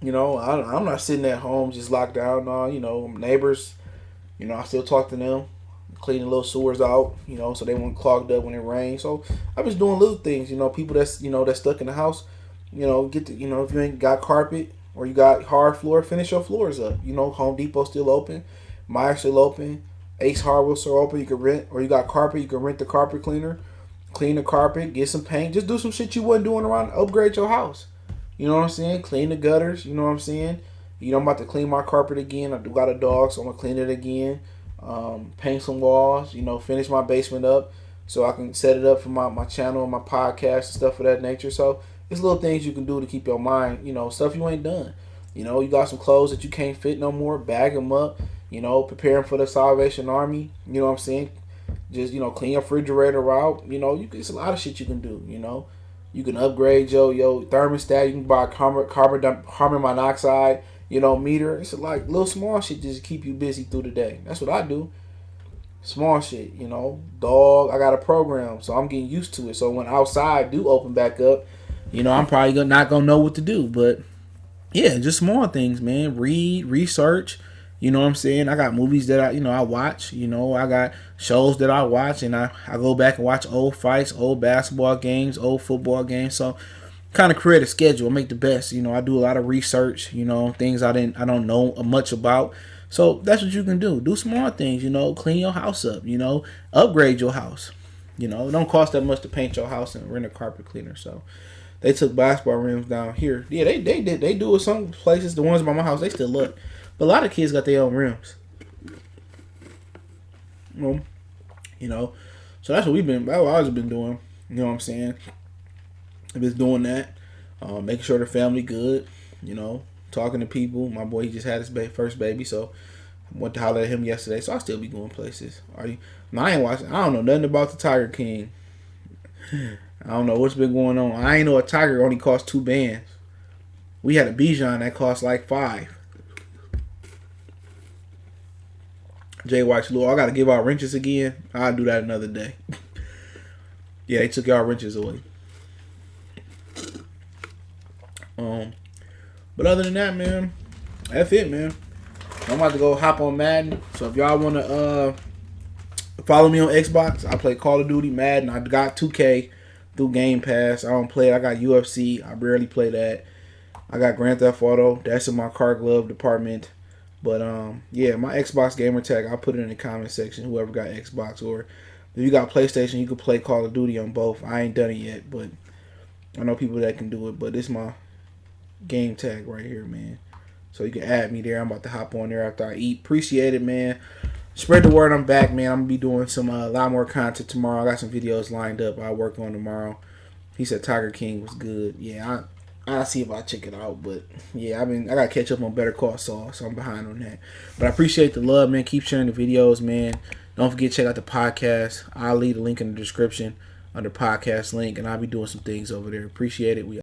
I'm not sitting at home just locked down. No, neighbors, I still talk to them. Cleaning little sewers out, so they won't clogged up when it rains. So I'm just doing little things, people that's stuck in the house, get to, if you ain't got carpet or you got hard floor, finish your floors up. Home Depot still open, Meijer still open, Ace Hardware store open. You can rent, or you got carpet, you can rent the carpet cleaner, clean the carpet, get some paint, just do some shit you wasn't doing around, upgrade your house. You know what I'm saying? Clean the gutters. You know what I'm saying? I'm about to clean my carpet again. I do got a dog, so I'm gonna clean it again. Paint some walls, finish my basement up so I can set it up for my channel and my podcast and stuff of that nature. So it's little things you can do to keep your mind, stuff you ain't done. You got some clothes that you can't fit no more, bag them up, preparing for the Salvation Army. You know what I'm saying? Just, clean your refrigerator out. It's a lot of shit you can do, You can upgrade your thermostat. You can buy carbon monoxide, meter. It's like little small shit just to keep you busy through the day. That's what I do. Small shit, Dog, I got a program, so I'm getting used to it. So when outside do open back up, I'm probably not going to know what to do. But, yeah, just small things, man. Read, research. You know what I'm saying? I got movies that I watch. I got shows that I watch, and I go back and watch old fights, old basketball games, old football games. So kind of create a schedule, make the best. I do a lot of research, things I don't know much about. So that's what you can do. Do small things, clean your house up, upgrade your house. It don't cost that much to paint your house and rent a carpet cleaner. So they took basketball rims down here. Yeah, they did. They do it some places. The ones by my house, they still look. But a lot of kids got their own rims. So that's what I've been doing. You know what I'm saying? I've been doing that. Making sure the family good. Talking to people. My boy, he just had his first baby, so I went to holler at him yesterday. So I'll still be going places. No, I ain't watching. I don't know nothing about the Tiger King. I don't know what's been going on. I ain't know a tiger only cost 2 bands. We had a Bichon that cost like 5. Jay White's Lord, I gotta give out wrenches again. I'll do that another day. Yeah, they took our wrenches away. But other than that, man, that's it, man. I'm about to go hop on Madden. So if y'all wanna follow me on Xbox, I play Call of Duty, Madden. I got 2K through Game Pass. I don't play it. I got UFC. I barely play that. I got Grand Theft Auto. That's in my car glove department. But yeah, my Xbox gamer tag, I'll put it in the comment section. Whoever got Xbox, or if you got PlayStation, you can play Call of Duty on both. I ain't done it yet, but I know people that can do it, but it's my game tag right here, man. So you can add me there. I'm about to hop on there after I eat. Appreciate it, man. Spread the word. I'm back, man. I'm gonna be doing some a lot more content tomorrow. I got some videos lined up I'll work on tomorrow. He said Tiger King was good. Yeah, I'll see if I check it out. But yeah, I gotta catch up on Better Call Saul, so I'm behind on that. But I appreciate the love, man. Keep sharing the videos, man. Don't forget to check out the podcast. I'll leave the link in the description under podcast link, and I'll be doing some things over there. Appreciate it. We